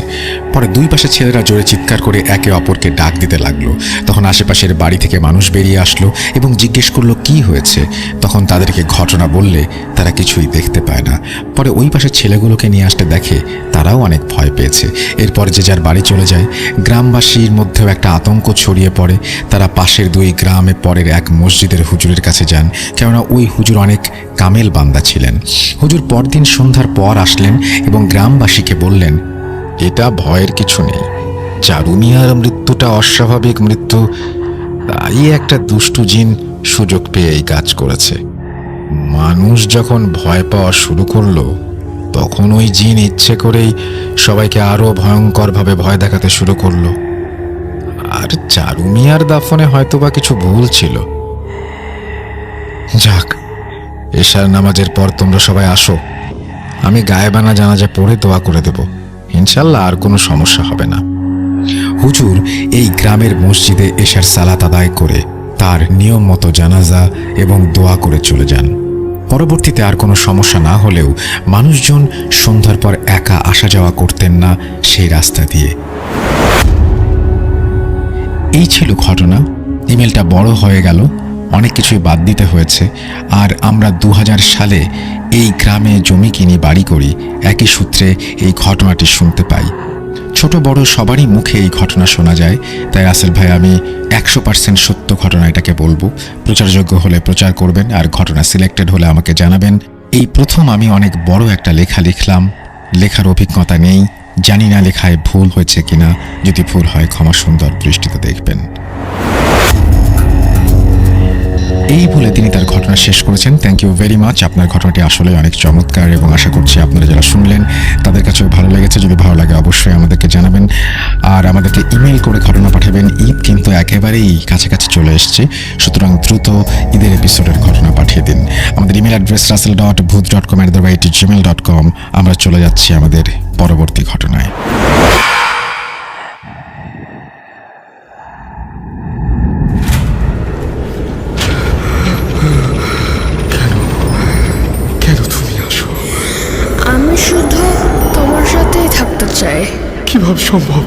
Speaker 2: পরে 2 পাশে ছেলেরা জোরে চিৎকার করে একে অপরকে ডাক দিতে লাগলো। তখন আশেপাশের বাড়ি থেকে মানুষ বেরিয়ে আসলো এবং জিজ্ঞেস করলো কি হয়েছে। তখন তাদেরকে ঘটনা বললে তারা কিছুই দেখতে পায় না। পরে ওই পাশের ছেলেগুলোকে নিয়ে আসতে দেখে তারাও অনেক ভয় পেয়েছে। এরপর যে যার বাড়ি চলে যায়। গ্রামবাসীর মধ্যেও একটা আতঙ্ক ছড়িয়ে পড়ে। তারা পাশের 2 গ্রামে পরের এক মসজিদের হুজুরের কাছে যান, কেননা ওই হুজুর অনেক কামেল বান্দা ছিলেন। হুজুর পরদিন সন্ধ্যার পর আসলেন এবং গ্রামবাসীকে বললেন, এটা ভয়ের কিছু নেই, চারু মিয়ার মৃত্যুটা অস্বাভাবিক মৃত্যু, তাই একটা দুষ্টু জিন সুযোগ পেয়ে এই কাজ করেছে। মানুষ যখন ভয় পাওয়া শুরু করলো তখন ওই জিন ইচ্ছে করেই সবাইকে আরো ভয়ঙ্করভাবে ভয় দেখাতে শুরু করলো। আর চারু মিয়ার দাফনে হয়তোবা কিছু ভুল ছিল। যাক, এশার নামাজের পর তোমরা সবাই আসো, আমি গায়েবানা জানাজা পড়ে দোয়া করে দেব, ইনশাল্লাহ আর কোনো সমস্যা হবে না। হুজুর এই গ্রামের মসজিদে এশার সালাত আদায় করে তার নিয়ম মতো জানাজা এবং দোয়া করে চলে যান। পরবর্তীতে আর কোনো সমস্যা না হলেও মানুষজন সন্ধ্যার পর একা আসা যাওয়া করতেন না সেই রাস্তা দিয়ে। এই ছিল ঘটনা। ইমেলটা বড় হয়ে গেল, অনেক কিছুই বাদ দিতে হয়েছে। আর আমরা 2000 সালে এই গ্রামে জমি কিনি, বাড়ি করি, একই সূত্রে এই ঘটনাটি শুনতে পাই। ছোট বড় সবারই মুখে এই ঘটনা শোনা যায়। তাই রাসেল ভাই, আমি 100% সত্য ঘটনা এটাকে বলবো। প্রচারযোগ্য হলে প্রচার করবেন, আর ঘটনা সিলেক্টেড হলে আমাকে জানাবেন। এই প্রথম আমি অনেক বড় একটা লেখা লিখলাম। লেখার অভিজ্ঞতা নেই, জানি না লেখায় ভুল হয়েছে কিনা। যদি ভুল হয় ক্ষমা সুন্দর দৃষ্টিতে দেখবেন। এই বলে তিনি তার ঘটনা শেষ করেছেন। Thank you very much. আপনার ঘটনাটি আসলে অনেক চমৎকার এবং আশা করছি আপনারা যারা শুনলেন তাদের কাছেও ভালো লেগেছে। যদি ভালো লাগে অবশ্যই আমাদেরকে জানাবেন আর আমাদেরকে ইমেল করে ঘটনা পাঠাবেন। ঈদ কিন্তু একেবারেই কাছাকাছি চলে এসছে, সুতরাং দ্রুত ঈদের এপিসোডের ঘটনা পাঠিয়ে দিন। আমাদের ইমেল অ্যাড্রেস russell.booth.com@gmail.com। আমরা চলে যাচ্ছি আমাদের পরবর্তী ঘটনায়।
Speaker 3: আমি শুধু তোমার সাথেই থাকতে চাই।
Speaker 4: কিভাবে সম্ভব?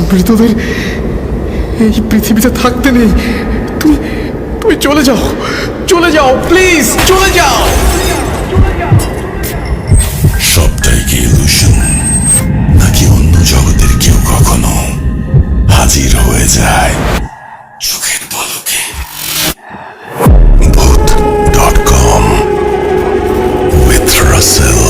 Speaker 4: মৃতদের
Speaker 2: এই পৃথিবীতে থাকতে নেই। তুমি তুমি চলে যাও, চলে যাও, প্লিজ চলে যাও।
Speaker 4: সবটাই কি ইলুশন, নাকি অন্য জগতের কেউ কখনো হাজির হয়ে যায় চোখের পলকে? ভূত.com with Russell।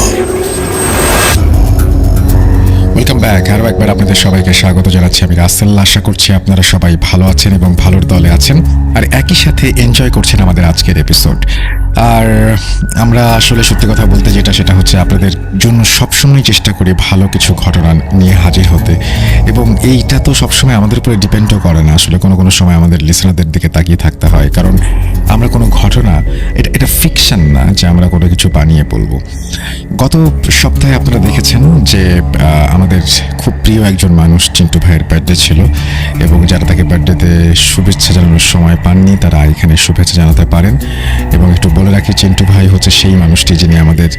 Speaker 2: Welcome back. আরও একবার আপনাদের সবাইকে স্বাগত জানাচ্ছি। আমি রাসেল। আশা করছি আপনারা সবাই ভালো আছেন এবং ভালোর দলে আছেন, আর একই সাথে এনজয় করছেন আমাদের আজকের এপিসোড। আর আমরা আসলে সত্যি কথা বলতে সেটা হচ্ছে আপনাদের জন্য সবসময় চেষ্টা করি ভালো কিছু ঘটনা নিয়ে হাজির হতে, এবং এইটা তো সবসময় আমাদের উপরে ডিপেন্ডও করে না। আসলে কোনো সময় আমাদের লিসনারদের দিকে তাকিয়ে থাকতে হয়, কারণ আমরা কোনো ঘটনা, এটা ফিকশন না যে আমরা কোনো কিছু বানিয়ে বলবো। গত সপ্তাহে আপনারা দেখেছেন যে আমাদের খুব প্রিয় একজন মানুষ চিন্টু ভাইয়ের বার্থডে ছিল, এবং যারা তাকে বার্থডেতে শুভেচ্ছা জানানোর সময় পাননি তারা এখানে শুভেচ্ছা জানাতে পারেন। এবং একটু বলে রাখি, চিন্টু ভাই হচ্ছে সেই মানুষটি যিনি আমাদের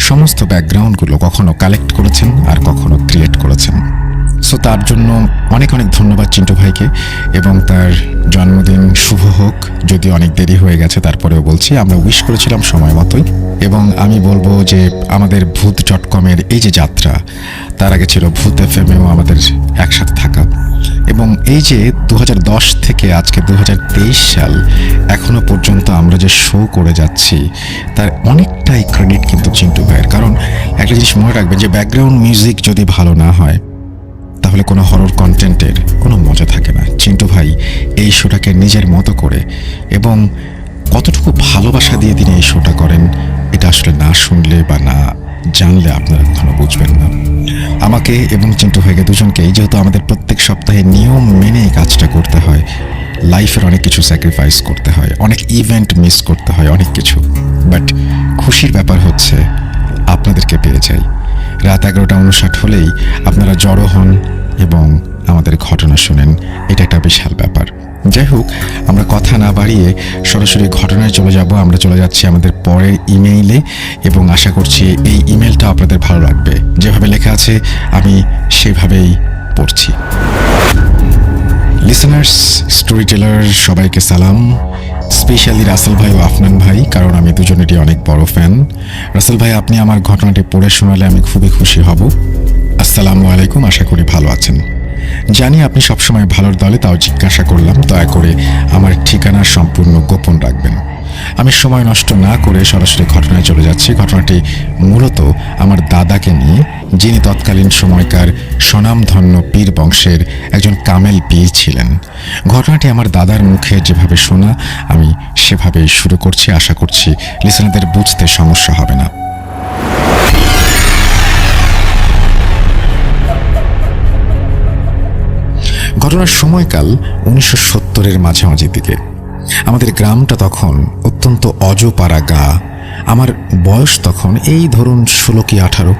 Speaker 2: সমস্ত ব্যাকগ্রাউন্ডগুলো কখনো কালেক্ট করেছেন আর কখনো ক্রিয়েট করেছেন। সো তার জন্য অনেক অনেক ধন্যবাদ চিন্টু ভাইকে, এবং তার জন্মদিন শুভ হোক। যদি অনেক দেরি হয়ে গেছে তারপরেও বলছি, আমরা উইশ করেছিলাম সময় মতোই। এবং আমি বলবো যে আমাদের ভূত.com-এর এই যে যাত্রা, তার আগে ছিল ভূত FM-এও আমাদের একসাথে থাকা, এবং এই যে 2010 থেকে আজকে 2023 সাল এখনো পর্যন্ত আমরা যে শো করে যাচ্ছি, তার অনেকটাই ক্রেডিট কিন্তু চিন্টু ভাইয়ের। কারণ একটা জিনিস মনে রাখবেন যে ব্যাকগ্রাউন্ড মিউজিক যদি ভালো না হয় তাহলে কোনো হরর কন্টেন্টের কোনো মজা থাকে না। চিন্টু ভাই এই শোটাকে নিজের মতো করে এবং কতটুকু ভালোবাসা দিয়ে তিনি এই শোটা করেন, এটা আসলে না শুনলে বা না জানলে আপনারা কখনো বুঝবেন না। আমাকে এবং চিন্টু ভাইকে দুজনকেই, যেহেতু আমাদের প্রত্যেক সপ্তাহে নিয়ম মেনে এই কাজটা করতে হয়, লাইফের অনেক কিছু স্যাক্রিফাইস করতে হয়, অনেক ইভেন্ট মিস করতে হয়, অনেক কিছু। বাট খুশির ব্যাপার হচ্ছে আপনাদেরকে পেয়ে যাই। রাত 11:59 হলেই আপনারা জড়ো হন এবং আমাদের ঘটনা শুনেন, এটা একটা বিশাল ব্যাপার। যাই হোক, আমরা কথা না বাড়িয়ে সরাসরি ঘটনায় চলে যাব। আমরা চলে যাচ্ছি আমাদের পরের ইমেইলে, এবং আশা করছি এই ইমেলটা আপনাদের ভালো লাগবে। যেভাবে লেখা আছে আমি সেভাবেই পড়ছি। লিসেনার্স, স্টোরি টেলার সবাইকে সালাম, স্পেশালি রাসেল ভাই ও আফনান ভাই, কারণ আমি দুজনেরই অনেক বড় ফ্যান। রাসেল ভাই, আপনি আমার ঘটনাটি পড়ে শোনালে আমি খুবই খুশি হব। আসসালামু আলাইকুম, আশা করি ভালো আছেন। জানি আপনি সবসময় ভালোর দলে, তাও জিজ্ঞাসা করলাম, দয়া করে আমার ঠিকানা সম্পূর্ণ গোপন রাখবেন। আমি সময় নষ্ট না করে সরাসরি ঘটনায় চলে যাচ্ছি। ঘটনাটি মূলত আমার দাদাকে নিয়ে, যিনি তৎকালীন সময়কার স্বনামধন্য পীর বংশের একজন কামেল পীর ছিলেন। ঘটনাটি আমার দাদার মুখে যেভাবে শোনা, আমি সেভাবেই শুরু করছি। আশা করছি লিসেনারদের বুঝতে সমস্যা হবে না। ঘটনার সময়কাল 1970-এর মাঝামাঝি দিকে। আমাদের গ্রামটা তখন অত্যন্ত অজপাড়া গা। আমার বয়স তখন এই ধরুন 16 কি 18।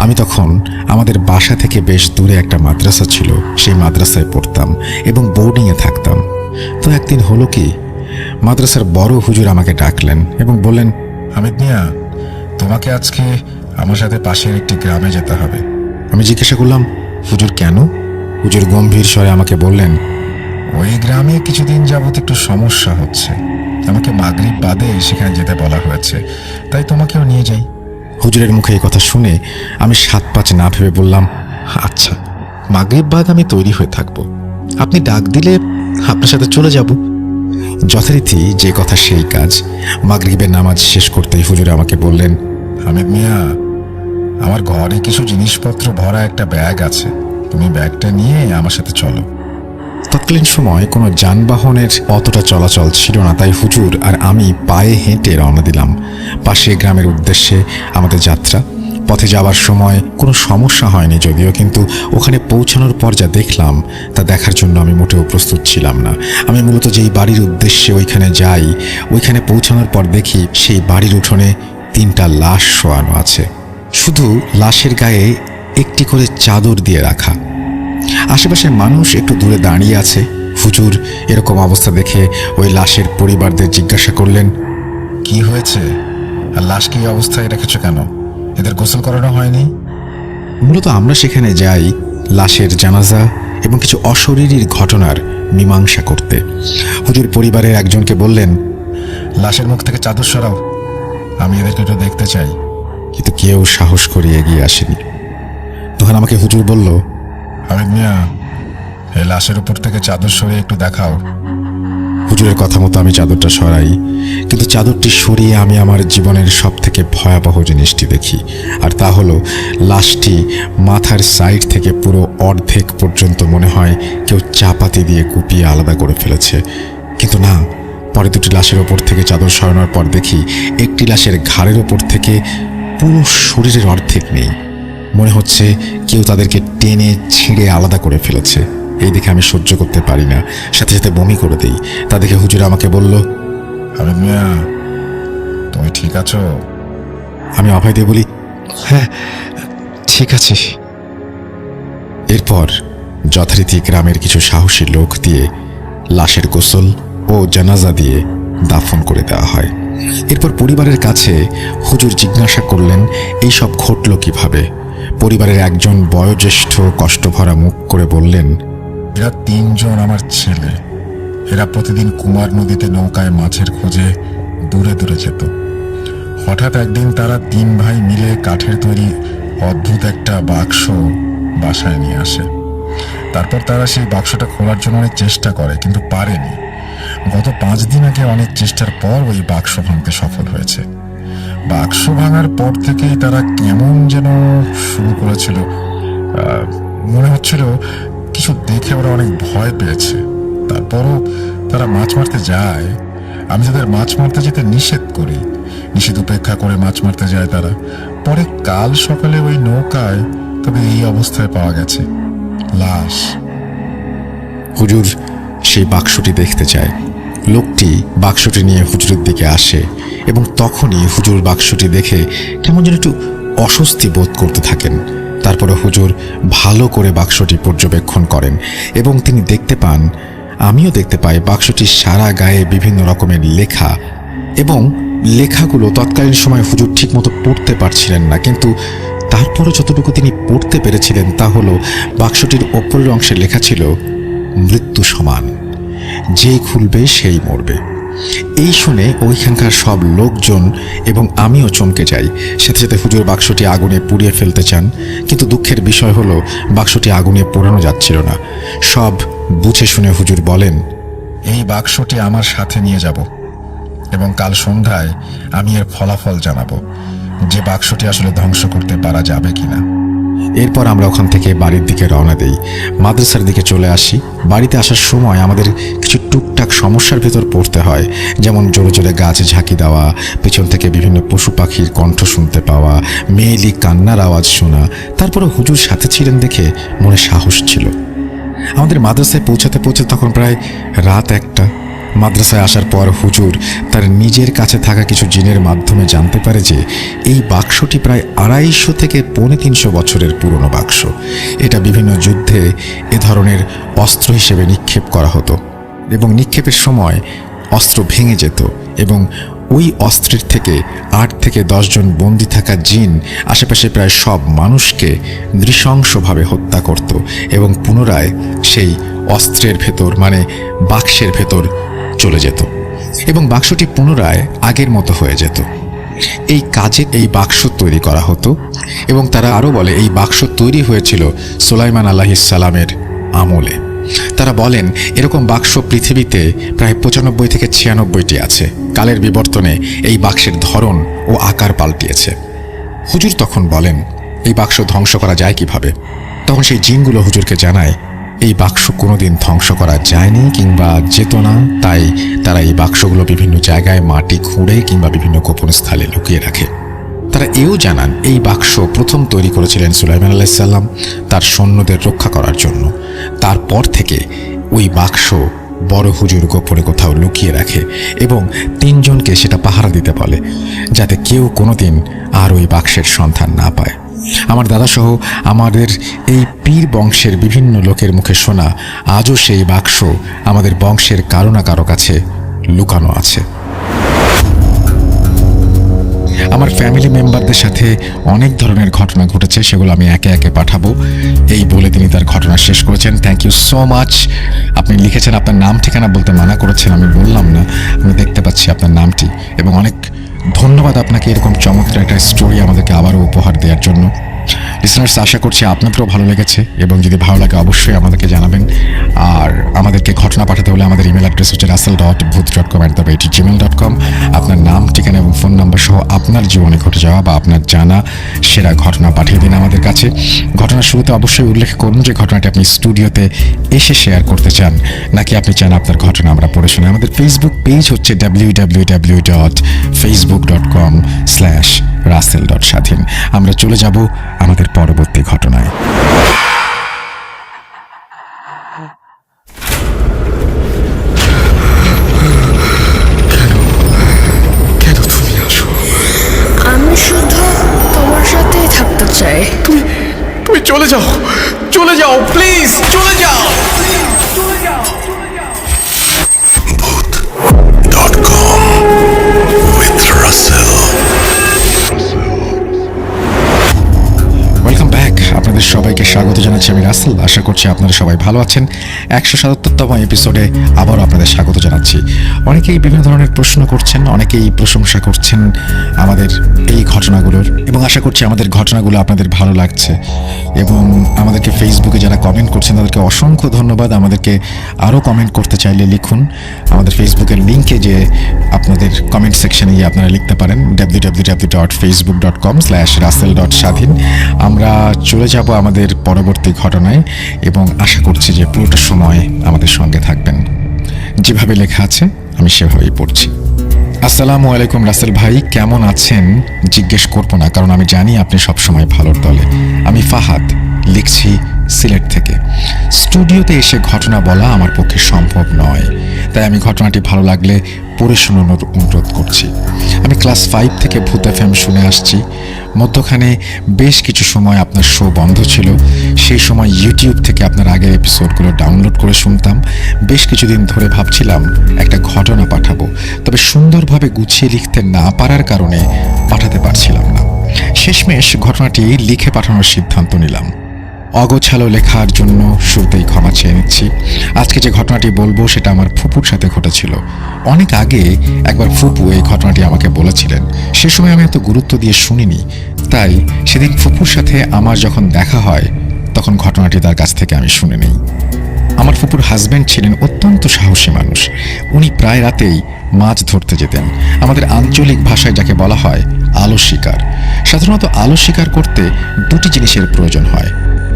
Speaker 2: আমি তখন আমাদের বাসা থেকে বেশ দূরে একটা মাদ্রাসা ছিল, সেই মাদ্রাসায় পড়তাম এবং বোর্ডিংয়ে থাকতাম। তো একদিন হলো কি, মাদ্রাসার বড় হুজুর আমাকে ডাকলেন এবং বললেন, হামিদ মিয়া, তোমাকে আজকে আমার সাথে পাশের একটি গ্রামে যেতে হবে। আমি জিজ্ঞাসা করলাম, হুজুর কেন? হুজুর গম্ভীর স্বরে আমাকে বললেন, ওই গ্রামে কিছুদিন যাবত একটু সমস্যা হচ্ছে, আমাকে মাগরিব বাদে সেখানে যেতে বলা হয়েছে, তাই তোমাকেও নিয়ে যাই। হুজুরের মুখে এই কথা শুনে আমি 7-5 না ভেবে বললাম, আচ্ছা, মাগরিব বাদ আমি তৈরি হয়ে থাকবো, আপনি ডাক দিলে আপনার সাথে চলে যাব। যথারীতি যে কথা সেই কাজ। মাগরিবের নামাজ শেষ করতেই হুজুর আমাকে বললেন, হামিদ মিয়া, আমার ঘরে কিছু জিনিসপত্র ভরা একটা ব্যাগ আছে, তুমি ব্যাগটা নিয়ে আমার সাথে চলো। তৎকালীন সময় কোনো যানবাহনের অতটা চলাচল ছিল না, তাই হুজুর আর আমি পায়ে হেঁটে রওনা দিলাম পাশে গ্রামের উদ্দেশ্যে আমাদের যাত্রা। পথে যাওয়ার সময় কোনো সমস্যা হয়নি যদিও, কিন্তু ওখানে পৌঁছানোর পর যা দেখলাম তা দেখার জন্য আমি মোটেও প্রস্তুত ছিলাম না। আমি মূলত যেই বাড়ির উদ্দেশ্যে ওইখানে যাই, ওইখানে পৌঁছানোর পর দেখি সেই বাড়ির উঠোনে 3টা লাশ শোয়ানো আছে। শুধু লাশের গায়ে একটি করে চাদর দিয়ে রাখা। আশেপাশের মানুষ একটু দূরে দাঁড়িয়ে আছে। হুজুর এরকম অবস্থা দেখে ওই লাশের পরিবারদের জিজ্ঞাসা করলেন, কি হয়েছে, আর লাশ কি অবস্থায় রেখেছ কেন? এদের গোসল করানো হয়নি? মূলত আমরা সেখানে যাই লাশের জানাজা এবং কিছু অশরীরীর ঘটনার মীমাংসা করতে। হুজুর পরিবারের একজনকে বললেন,
Speaker 5: লাশের মুখ থেকে চাদর সরাও, আমি এদেরকে একটু দেখতে চাই।
Speaker 2: কিন্তু কেউ সাহস করে এগিয়ে আসেনি। তখন আমাকে হুজুর বলল,
Speaker 5: হামিদ মিয়া, এই লাশের উপর থেকে চাদর সরিয়ে একটু দেখাও।
Speaker 2: হুজুরের কথা মতো আমি চাদরটা সরাই, কিন্তু চাদরটি সরিয়ে আমি আমার জীবনের সব থেকে ভয়াবহ জিনিসটি দেখি, আর তা হলো লাশটি মাথার সাইড থেকে পুরো অর্ধেক পর্যন্ত মনে হয় কেউ চাপাতি দিয়ে কুপিয়ে আলাদা করে ফেলেছে। কিন্তু না, পরে দুটি লাশের ওপর থেকে চাদর সরানোর পর দেখি একটি লাশের ঘাড়ের ওপর থেকে পুরো শরীরের অর্ধেক নেই। মনে হচ্ছে কেউ তাদেরকে টেনে ছিঁড়ে আলাদা করে ফেলেছে। এই দেখে আমি সহ্য করতে পারি না, সাথে সাথে বমি করে দিই। তা দেখে হুজুর আমাকে বলল,
Speaker 5: হামিদ মিয়া, তুমি ঠিক আছো?
Speaker 2: আমি অভয় দিয়ে বলি, হ্যাঁ ঠিক আছে। এরপর যথারীতি গ্রামের কিছু সাহসী লোক দিয়ে লাশের গোসল ও জানাজা দিয়ে দাফন করে দেওয়া হয়। এরপর পরিবারের কাছে হুজুর জিজ্ঞাসা করলেন এই সব ঘটল কিভাবে। পরিবারের একজন বয়োজ্যেষ্ঠ কষ্টভরা মুখ করে বললেন,
Speaker 5: এরা 3 জন আমার ছেলে। এরা প্রতিদিন কুমার নদীতে নৌকায় মাছের খোঁজে দূরে দূরে যেত। হঠাৎ একদিন তারা 3 ভাই মিলে কাঠের তৈরি অদ্ভুত একটা বাক্স বাসায় নিয়ে আসে। তারপর তারা সেই বাক্সটা খোলার জন্য অনেক চেষ্টা করে, কিন্তু পারেনি। গত 5 দিন আগে অনেক চেষ্টার পর ওই বাক্স ভাঙতে সফল হয়েছে। বাক্স ভাঙার পর থেকেই তারা কেমন যেন শুরু করেছিল। মনে হচ্ছিল কিছু দেখে ওরা অনেক ভয় পেয়েছে। তারপরও তারা মাছ মারতে যায়। আমি তাদের মাছ মারতে যেতে নিষেধ করি। নিষেধ উপেক্ষা করে মাছ মারতে যায় তারা। পরে কাল সকালে ওই নৌকায় তবে এই অবস্থায় পাওয়া গেছে, লাশ।
Speaker 2: হুজুর সেই বাক্সটি দেখতে চায়। লোকটি বাক্সটি নিয়ে হুজুরের দিকে আসে এবং তখনই হুজুর বাক্সটি দেখে কেমন যেন একটু অস্বস্তি বোধ করতে থাকেন। তারপরে হুজুর ভালো করে বাক্সটি পর্যবেক্ষণ করেন এবং তিনি দেখতে পান, আমিও দেখতে পাই, বাক্সটির সারা গায়ে বিভিন্ন রকমের লেখা, এবং লেখাগুলো তৎকালীন সময় হুজুর ঠিকমতো পড়তে পারছিলেন না, কিন্তু তারপরে যতটুকু তিনি পড়তে পেরেছিলেন তা হলো বাক্সটির ওপরের অংশে লেখা ছিল, মৃত্যু সমান, যেই খুলবে সেই মরবে। এই শুনে ওইখানকার সব লোকজন এবং আমিও চমকে যাই। সাথে সাথে হুজুর বাক্সটি আগুনে পুড়িয়ে ফেলতে চান, কিন্তু দুঃখের বিষয় হলো বাক্সটি আগুনে পোড়ানো যাচ্ছিল না। সব বুঝে শুনে হুজুর বলেন,
Speaker 5: এই বাক্সটি আমার সাথে নিয়ে যাব এবং কাল সন্ধ্যায় আমি এর ফলাফল জানাবো যে বাক্সটি আসলে ধ্বংস করতে পারা যাবে কিনা।
Speaker 2: এরপর আমরা ওখান থেকে বাড়ির দিকে রওনা দেই। মাদ্রাসার দিকে চলে আসি। বাড়িতে আসার সময় আমাদের কিছু টুকটাক সমস্যার ভেতর পড়তে হয়, যেমন জোরে জোরে গাছে ঝাঁকি দেওয়া, পেছন থেকে বিভিন্ন পশু পাখির কণ্ঠ শুনতে পাওয়া, মেয়েলি কান্নার আওয়াজ শোনা। তারপরে হুজুর সাথে ছিলেন দেখে মনে সাহস ছিল। আমাদের মাদ্রাসায় পৌঁছাতে তখন প্রায় রাত 1টা। মাদ্রাসায় আসার পর হুজুর তার নিজের কাছে থাকা কিছু জিনের মাধ্যমে জানতে পারে যে এই বাক্সটি প্রায় 250 থেকে 350 বছরের পুরনো বাক্স। এটা বিভিন্ন যুদ্ধে এ ধরনের অস্ত্র হিসেবে নিক্ষেপ করা হতো এবং নিক্ষেপের সময় অস্ত্র ভেঙে যেত এবং ওই অস্ত্রের থেকে 8 থেকে 10 জন বন্দী থাকা জিন আশেপাশে প্রায় সব মানুষকে নৃশংসভাবে হত্যা করত এবং পুনরায় সেই অস্ত্রের ভেতর, মানে বাক্সের ভেতর চলে যেত এবং বাক্সটি পুনরায় আগের মতো হয়ে যেত। এই কাজে এই বাক্স তৈরি করা হতো এবং তারা আরও বলে এই বাক্স তৈরি হয়েছিল সুলাইমান আলাইহিস সালামের আমলে। তারা বলেন এরকম বাক্স পৃথিবীতে প্রায় 95 থেকে 96টি আছে। কালের বিবর্তনে এই বাক্সের ধরন ও আকার পাল্টিয়েছে। হুজুর তখন বলেন এই বাক্স ধ্বংস করা যায় কিভাবে? তখন সেই জিনগুলো হুজুরকে জানায় এই বাক্স কোনোদিন ধ্বংস করা যায়নি কিংবা যেত না, তাই তারা এই বাক্সগুলো বিভিন্ন জায়গায় মাটি খুঁড়ে কিংবা বিভিন্ন গোপন স্থলে লুকিয়ে রাখে। তারা এও জানান এই বাক্স প্রথম তৈরি করেছিলেন সুলাইমান আলাইহিস সালাম তার সৈন্যদের রক্ষা করার জন্য। তারপর থেকে ওই বাক্স বড় হুজুর গোপনে কোথাও লুকিয়ে রাখে এবং 3 জনকে সেটা পাহারা দিতে বলে, যাতে কেউ কোনোদিন আর ওই বাক্সের সন্ধান না পায়। আমার দাদাসহ আমাদের এই পীর বংশের বিভিন্ন লোকের মুখে শোনা আজও সেই বাক্স আমাদের বংশের কারো না কারো কাছে লুকানো আছে। আমার ফ্যামিলি মেম্বারদের সাথে অনেক ধরনের ঘটনা ঘটেছে, সেগুলো আমি একে একে পাঠাবো এই বলে তিনি তার ঘটনা শেষ করেছেন। Thank you so much. আপনি লিখেছেন আপনার নাম ঠিকানা বলতে মানা করেছেন, আমি বললাম না, আমি দেখতে পাচ্ছি আপনার নামটি। এবং অনেক ধন্যবাদ আপনাকে এরকম চমৎকার একটা স্টোরি আমাদেরকে আবারও উপহার দেওয়ার জন্য। লিসনার্স, আশা করছি আপনাদেরও ভালো লেগেছে, এবং যদি ভালো লাগে অবশ্যই আমাদেরকে জানাবেন। আর আমাদেরকে ঘটনা পাঠাতে হলে আমাদের ইমেল অ্যাড্রেস হচ্ছে russell.booth.com@gmail.com। আপনার নাম, ঠিকানা এবং ফোন নাম্বার সহ আপনার জীবনে ঘটে যাওয়া বা আপনার জানা সেরা ঘটনা পাঠিয়ে দিন আমাদের কাছে। ঘটনার শুরুতে অবশ্যই উল্লেখ করুন যে ঘটনাটি আপনি স্টুডিওতে এসে শেয়ার করতে চান, নাকি আপনি চান আপনার ঘটনা আমরা পড়ে শুনি। আমাদের ফেসবুক পেজ হচ্ছে www.facebook.com/russell.স্বাধীন। আমরা চলে যাব আমাদের পরবর্তী ঘটনায়।
Speaker 1: কেন তুমি আসো?
Speaker 3: আমি শুধু তোমার সাথেই থাকতে চাই।
Speaker 1: তুমি চলে যাও, চলে যাও, প্লিজ চলে যাও।
Speaker 4: Booth.com with Russell.
Speaker 2: Welcome back. আপনাদের সবাইকে স্বাগত জানাচ্ছি আমি রাসেল। আশা করছি আপনারা সবাই ভালো আছেন। 177তম এপিসোডে আবারও আপনাদের স্বাগত জানাচ্ছি। অনেকেই বিভিন্ন ধরনের প্রশ্ন করছেন, অনেকেই প্রশংসা করছেন আমাদের এই ঘটনাগুলোর, এবং আশা করছি আমাদের ঘটনাগুলো আপনাদের ভালো লাগছে। এবং আমাদেরকে ফেসবুকে যারা কমেন্ট করছেন তাদেরকে অসংখ্য ধন্যবাদ। আমাদেরকে আরও কমেন্ট করতে চাইলে লিখুন। আমাদের ফেসবুকের লিঙ্কে যে আপনাদের কমেন্ট সেকশনে গিয়ে আপনারা লিখতে পারেন www.facebook.com/russell.স্বাধীন। আমরা চলে যাব আমাদের পরবর্তী ঘটনায়, এবং আশা করছি যে পুরোটা সময় আমাদের সঙ্গে থাকবেন। যেভাবে লেখা আছে আমি সেভাবেই পড়ছি। আসসালামু আলাইকুম রাসেল ভাই, কেমন আছেন জিজ্ঞেস করবো না, কারণ আমি জানি আপনি সবসময় ভালোর দলে। আমি ফাহাদ, লিখছি সিলেট থেকে। স্টুডিওতে এসে ঘটনা বলা আমার পক্ষে সম্ভব নয়, তাই আমি ঘটনাটি ভালো লাগলে পড়ে শোনানোর অনুরোধ করছি। আমি ক্লাস 5 থেকে ভূত FM শুনে আসছি। মধ্যখানে বেশ কিছু সময় আপনার শো বন্ধ ছিল। সেই সময় ইউটিউব থেকে আপনার আগের এপিসোডগুলো ডাউনলোড করে শুনতাম। বেশ কিছুদিন ধরে ভাবছিলাম একটা ঘটনা পাঠাবো, তবে সুন্দরভাবে গুছিয়ে লিখতে না পারার কারণে পাঠাতে পারছিলাম না। শেষমেশ ঘটনাটি লিখে পাঠানোর সিদ্ধান্ত নিলাম। অগোছালো লেখার জন্য শুরুতেই ক্ষমা চেয়ে নিচ্ছি। আজকে যে ঘটনাটি বলবো সেটা আমার ফুপুর সাথে ঘটেছিল। অনেক আগে একবার ফুপু এই ঘটনাটি আমাকে বলেছিলেন। সে সময় আমি এত গুরুত্ব দিয়ে শুনিনি, তাই সেদিন ফুপুর সাথে আমার যখন দেখা হয় তখন ঘটনাটি তার কাছ থেকে আমি শুনে নিই। আমার ফুপুর হাজব্যান্ড ছিলেন অত্যন্ত সাহসী মানুষ। উনি প্রায় রাতেই মাছ ধরতে যেতেন। আমাদের আঞ্চলিক ভাষায় যাকে বলা হয় আলো শিকার। সাধারণত আলো শিকার করতে দুটি জিনিসের প্রয়োজন হয়,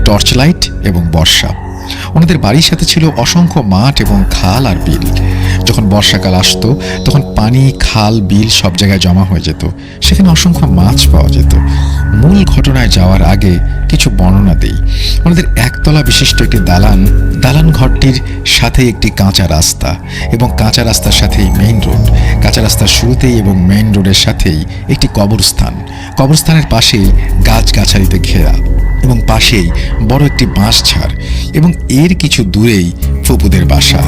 Speaker 2: টর্চ লাইট এবং বর্ষা। ওনাদের বাড়ির সাথে ছিল অসংখ্য মাঠ এবং খাল আর বিল। যখন বর্ষাকাল আসতো তখন পানি, খাল, বিল সব জায়গায় জমা হয়ে যেত। সেখানে অসংখ্য মাছ পাওয়া যেত। মূল ঘটনায় যাওয়ার আগে কিছু বর্ণনা দেই। ওনাদের একতলা বিশিষ্ট একটি দালান ঘরটির সাথে একটি কাঁচা রাস্তা, এবং কাঁচা রাস্তার সাথেই মেইন রোড। কাঁচা রাস্তার শুরুতেই এবং মেইন রোডের সাথেই একটি কবরস্থান। কবরস্থানের পাশেই গাছগাছালিতে ঘেরা, এবং পাশেই বড় একটি বাঁশঝাড়, এবং এর কিছু দূরেই ফুপুদের বাসা,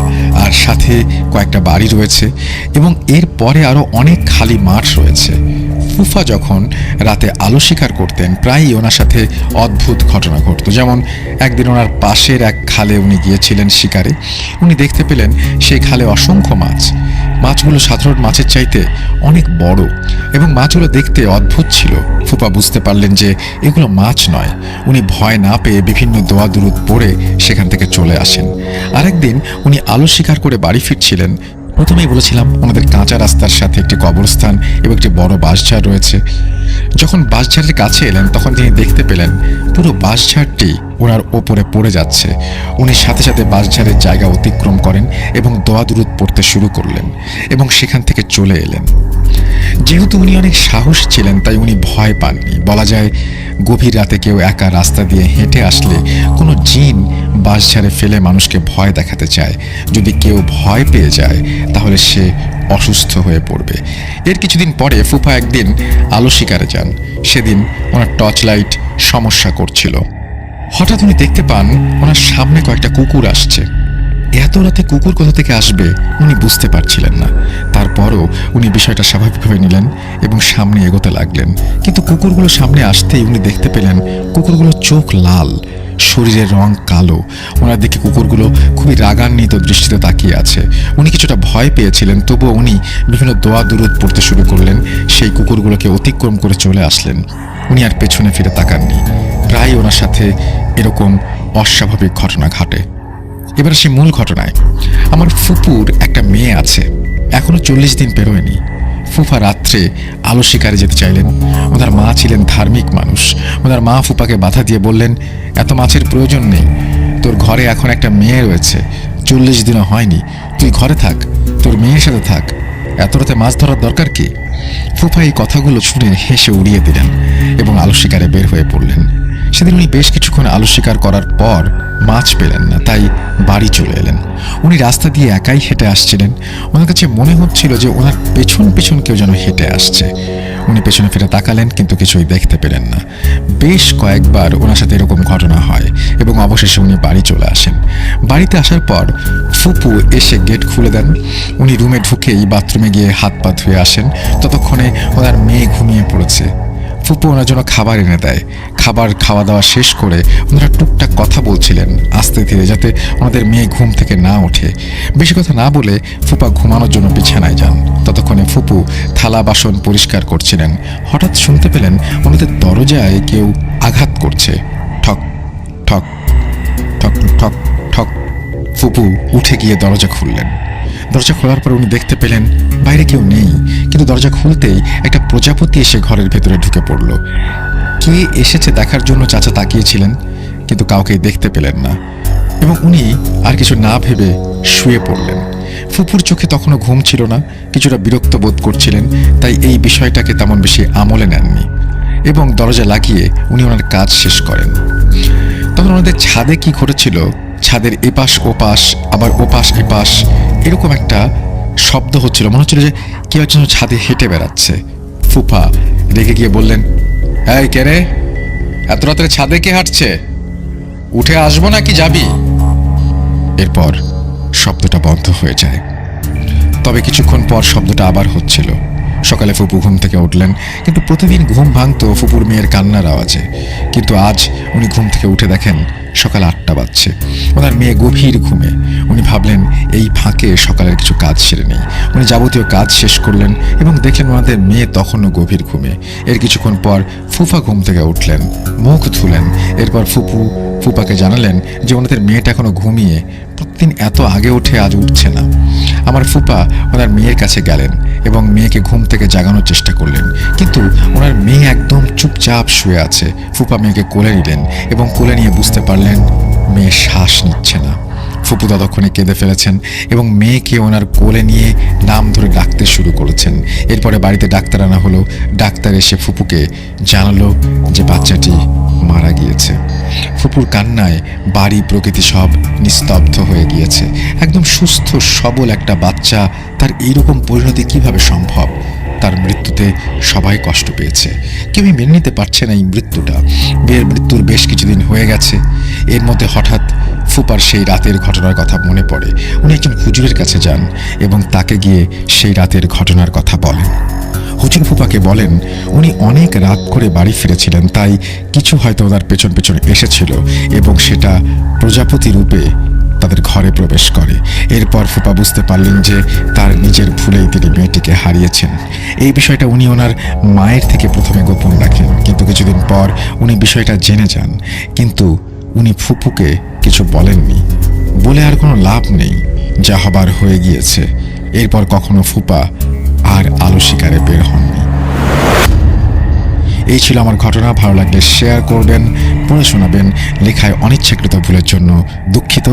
Speaker 2: আর সাথে কয়েকটা বাড়ি রয়েছে, এবং এর পরে আরও অনেক খালি মাঠ রয়েছে। ফুফা যখন রাতে আলো শিকার করতেন প্রায়ই ওনার সাথে অদ্ভুত ঘটনা ঘটত। যেমন একদিন ওনার পাশের এক খালে উনি গিয়েছিলেন শিকারে। উনি দেখতে পেলেন সেই খালে অসংখ্য মাছ। মাছগুলো সাধারণ মাছের চাইতে অনেক বড়, এবং মাছগুলো দেখতে অদ্ভুত ছিল। ফুপা বুঝতে পারলেন যে এগুলো মাছ নয়। উনি ভয় না পেয়ে বিভিন্ন দোয়া দুরুদ পড়ে সেখান থেকে চলে আসেন। আরেকদিন উনি আলো শিকার করে বাড়ি ফিরছিলেন। প্রথমেই বলেছিলাম ওনাদের কাঁচা রাস্তার সাথে একটি কবরস্থান এবং একটি বড় বাঁশঝাড় রয়েছে। যখন বাঁশঝাড়ের কাছে এলেন তখন তিনি দেখতে পেলেন পুরো বাঁশঝাড়টি ওনার ওপরে পড়ে যাচ্ছে। উনি সাথে সাথে বাঁশঝাড়ের জায়গা অতিক্রম করেন এবং দোয়া দুরুদ পড়তে শুরু করলেন, এবং সেখান থেকে চলে এলেন। যেহেতু উনি অনেক সাহস ছিলেন তাই উনি ভয় পাননি। বলা যায় গভীর রাতে কেউ একা রাস্তা দিয়ে হেঁটে আসলে কোনো জিন বাঁশঝাড়ে ফেলে মানুষকে ভয় দেখাতে চায়। যদি কেউ ভয় পেয়ে যায় তাহলে সে অসুস্থ হয়ে পড়বে। এর কিছুদিন পরে ফুফা একদিন আলো শিকারে যান। সেদিন ওনার টর্চ লাইট সমস্যা করছিল। হঠাৎ উনি দেখতে পান ওনার সামনে কয়েকটা কুকুর আসছে। এত রাতে কুকুর কোথা থেকে আসবে উনি বুঝতে পারছিলেন না। তারপরও উনি বিষয়টা স্বাভাবিকভাবে নিলেন এবং সামনে এগোতে লাগলেন। কিন্তু কুকুরগুলো সামনে আসতেই উনি দেখতে পেলেন কুকুরগুলোর চোখ লাল, শরীরের রং কালো। ওনার দিকে কুকুরগুলো খুবই রাগান্বিত দৃষ্টিতে তাকিয়ে আছে। উনি কিছুটা ভয় পেয়েছিলেন, তবুও উনি বিভিন্ন দোয়া দুরুদ পড়তে শুরু করলেন। সেই কুকুরগুলোকে অতিক্রম করে চলে আসলেন। উনি আর পেছনে ফিরে তাকাননি। প্রায় ওনার সাথে এরকম অস্বাভাবিক ঘটনা ঘটে। এবার সে মূল ঘটনায়। আমার ফুপুর একটা মেয়ে আছে, এখনো 40 দিন পেরোয়নি। ফুফা রাত্রে আলো শিকারে যেতে চাইলেন। ওনার মা ছিলেন ধার্মিক মানুষ। ওনার মা ফুপাকে বাধা দিয়ে বললেন, এত মাছের প্রয়োজন নেই, তোর ঘরে এখন একটা মেয়ে রয়েছে, 40 দিনও হয়নি, তুই ঘরে থাক, তোর মেয়ের সাথে থাক, এত রাতে মাছ ধরার দরকার কি? ফুফা এই কথাগুলো শুনে হেসে উড়িয়ে দিলেন এবং আলো শিকারে বের হয়ে পড়লেন। সেদিন উনি বেশ কিছুক্ষণ আলো শিকার করার পর মাছ পেলেন না, তাই বাড়ি চলে এলেন। উনি রাস্তা দিয়ে একাই হেঁটে আসছিলেন। ওনার কাছে মনে হচ্ছিল যে ওনার পেছন পেছন কেউ যেন হেঁটে আসছে। উনি পেছনে ফিরে তাকালেন, কিন্তু কিছুই দেখতে পেলেন না। বেশ কয়েকবার ওনার সাথে এরকম ঘটনা হয় এবং অবশেষে উনি বাড়ি চলে আসেন। বাড়িতে আসার পর ফুপু এসে গেট খুলে দেন। উনি রুমে ঢুকেই বাথরুমে গিয়ে হাত পা ধুয়ে আসেন। ততক্ষণে ওনার মেয়ে ঘুমিয়ে পড়েছে। ফুপু ওনার জন্য খাবার এনে দেয়। খাবার খাওয়া দাওয়া শেষ করে ওনারা টুকটাক কথা বলছিলেন আস্তে ধীরে, যাতে ওনাদের মেয়ে ঘুম থেকে না ওঠে। বেশি কথা না বলে ফুপা ঘুমানোর জন্য বিছানায় যান। ততক্ষণে ফুপু থালা বাসন পরিষ্কার করছিলেন। হঠাৎ শুনতে পেলেন ওনাদের দরজায় কেউ আঘাত করছে। ঠক ঠক ঠক ঠক ঠক। ফুপু উঠে গিয়ে দরজা খুললেন। দরজা খোলার পর উনি দেখতে পেলেন বাইরে কেউ নেই, কিন্তু দরজা খুলতেই একটা প্রজাপতি এসে ঘরের ভেতরে ঢুকে পড়ল। কে এসেছে দেখার জন্য চাচা তাকিয়েছিলেন, কিন্তু কাউকে দেখতে পেলেন না এবং উনি আর কিছু না ভেবে শুয়ে পড়লেন। ফুপুর চোখে তখনও ঘুম ছিল না, কিছুটা বিরক্ত বোধ করছিলেন, তাই এই বিষয়টাকে তেমন বেশি আমলে নেননি এবং দরজা লাগিয়ে উনি ওনার কাজ শেষ করেন। তখন ওনাদের ছাদে কি ঘটেছিল, ছাদের এপাশ ওপাশ আবার ওপাশ এপাশ এরকম একটা শব্দ হচ্ছিল। মনে হচ্ছিল যে কেউ একজন ছাদে হেঁটে বেড়াচ্ছে। ফুফা রেগে গিয়ে বললেন, এই কে রে, এত রাতে ছাদে কে হাঁটছে? উঠে আসবো নাকি যাবি? এরপর শব্দটা বন্ধ হয়ে যায়। তবে কিছুক্ষণ পর শব্দটা আবার হচ্ছিল। সকালে ফুপু ঘুম থেকে উঠলেন, কিন্তু প্রতিদিন ঘুম ভাঙতো ফুপুর মেয়ের কান্নার আওয়াজে। কিন্তু আজ উনি ঘুম থেকে উঠে দেখেন সকাল 8টা বাজছে। ওনার মেয়ে গভীর ঘুমে। উনি ভাবলেন এই ফাঁকে সকালের কিছু কাজ সেরে নেই। উনি যাবতীয় কাজ শেষ করলেন এবং দেখলেন ওনাদের মেয়ে তখনও গভীর ঘুমে। এর কিছুক্ষণ পর ফুফা ঘুম থেকে উঠলেন, মুখ ধুলেন। এরপর ফুপাকে জানালেন যে ওনাদের মেয়েটা এখনো ঘুমিয়ে, প্রতিদিন এত আগে উঠে আজ উঠছে না। আমার ফুপা ওনার মেয়ের কাছে গেলেন এবং মেয়েকে ঘুম থেকে জাগানোর চেষ্টা করলেন, কিন্তু ওনার মেয়ে একদম চুপচাপ শুয়ে আছে। ফুপা মেয়েকে কোলে নিলেন এবং কোলে নিয়ে বুঝতে পারলেন মেয়ে শ্বাস নিচ্ছে না। ফুপু ততক্ষণে কেঁদে ফেলেছেন এবং মেয়েকে ওনার কোলে নিয়ে নাম ধরে ডাকতে শুরু করেছেন। এরপরে বাড়িতে ডাক্তার আনা হলো। ডাক্তার এসে ফুপুকে জানালো যে বাচ্চাটি মারা গিয়েছে। ফুপুর কান্নায় বাড়ি প্রকৃতি সব নিস্তব্ধ হয়ে গিয়েছে। একদম সুস্থ সবল একটা বাচ্চা, তার এইরকম পরিণতি কিভাবে সম্ভব? তার মৃত্যুতে সবাই কষ্ট পেয়েছে, কেউই মেনে নিতে পারছে না এই মৃত্যুটা। বিয়ের মৃত্যুর বেশ কিছুদিন হয়ে গেছে। এর মধ্যে হঠাৎ ফুপার সেই রাতের ঘটনার কথা মনে পড়ে। উনি একজন হুজুরের কাছে যান এবং তাকে গিয়ে সেই রাতের ঘটনার কথা বলেন। হুজুর ফুপাকে বলেন উনি অনেক রাত করে বাড়ি ফিরেছিলেন, তাই কিছু হয়তো ওনার পেছন পেছন এসেছিল এবং সেটা প্রজাপতি রূপে তাদের ঘরে প্রবেশ করে। এরপর ফুপা বুঝতে পারলেন যে তার নিজের ভুলেই তিনি মেয়েটিকে হারিয়েছেন। এই বিষয়টা উনি ওনার মায়ের থেকে প্রথমে গোপন রাখেন, কিন্তু কিছুদিন পর উনি বিষয়টা জেনে যান। কিন্তু উনি ফুপুকে কিছু বলেননি। বলে আর কোনো লাভ নেই, যা হবার হয়ে গিয়েছে। এরপর কখনো ফুপা আর আলো শিকারে বের হননি। এই ছিল আমার ঘটনা। ভালো লাগলে শেয়ার করবেন, পড়ে শোনাবেন। লেখায় অনিচ্ছাকৃত ভুলের জন্য দুঃখিত।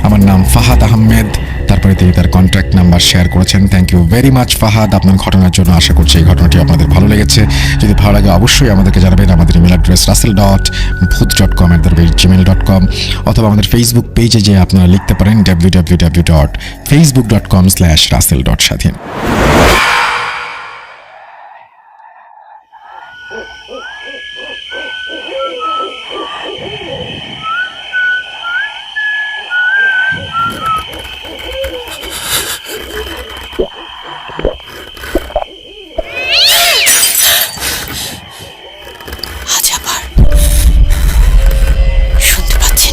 Speaker 2: আমার নাম ফাহাদ আহমেদ। তারপরে তিনি তার কন্ট্যাক্ট নাম্বার শেয়ার করেছেন। Thank you very much Fahad আপনার ঘটনার জন্য। আশা করছি এই ঘটনাটি আপনাদের ভালো লেগেছে। যদি ভালো লাগে অবশ্যই আমাদেরকে জানাবেন। আমাদের ইমেল অ্যাড্রেস russell.bhuth.com@gmail.com, অথবা আমাদের ফেসবুক পেজে যে আপনারা লিখতে পারেন www.facebook.com/russell.স্বাধীন।
Speaker 3: আজ আবার শুনতে পাচ্ছি।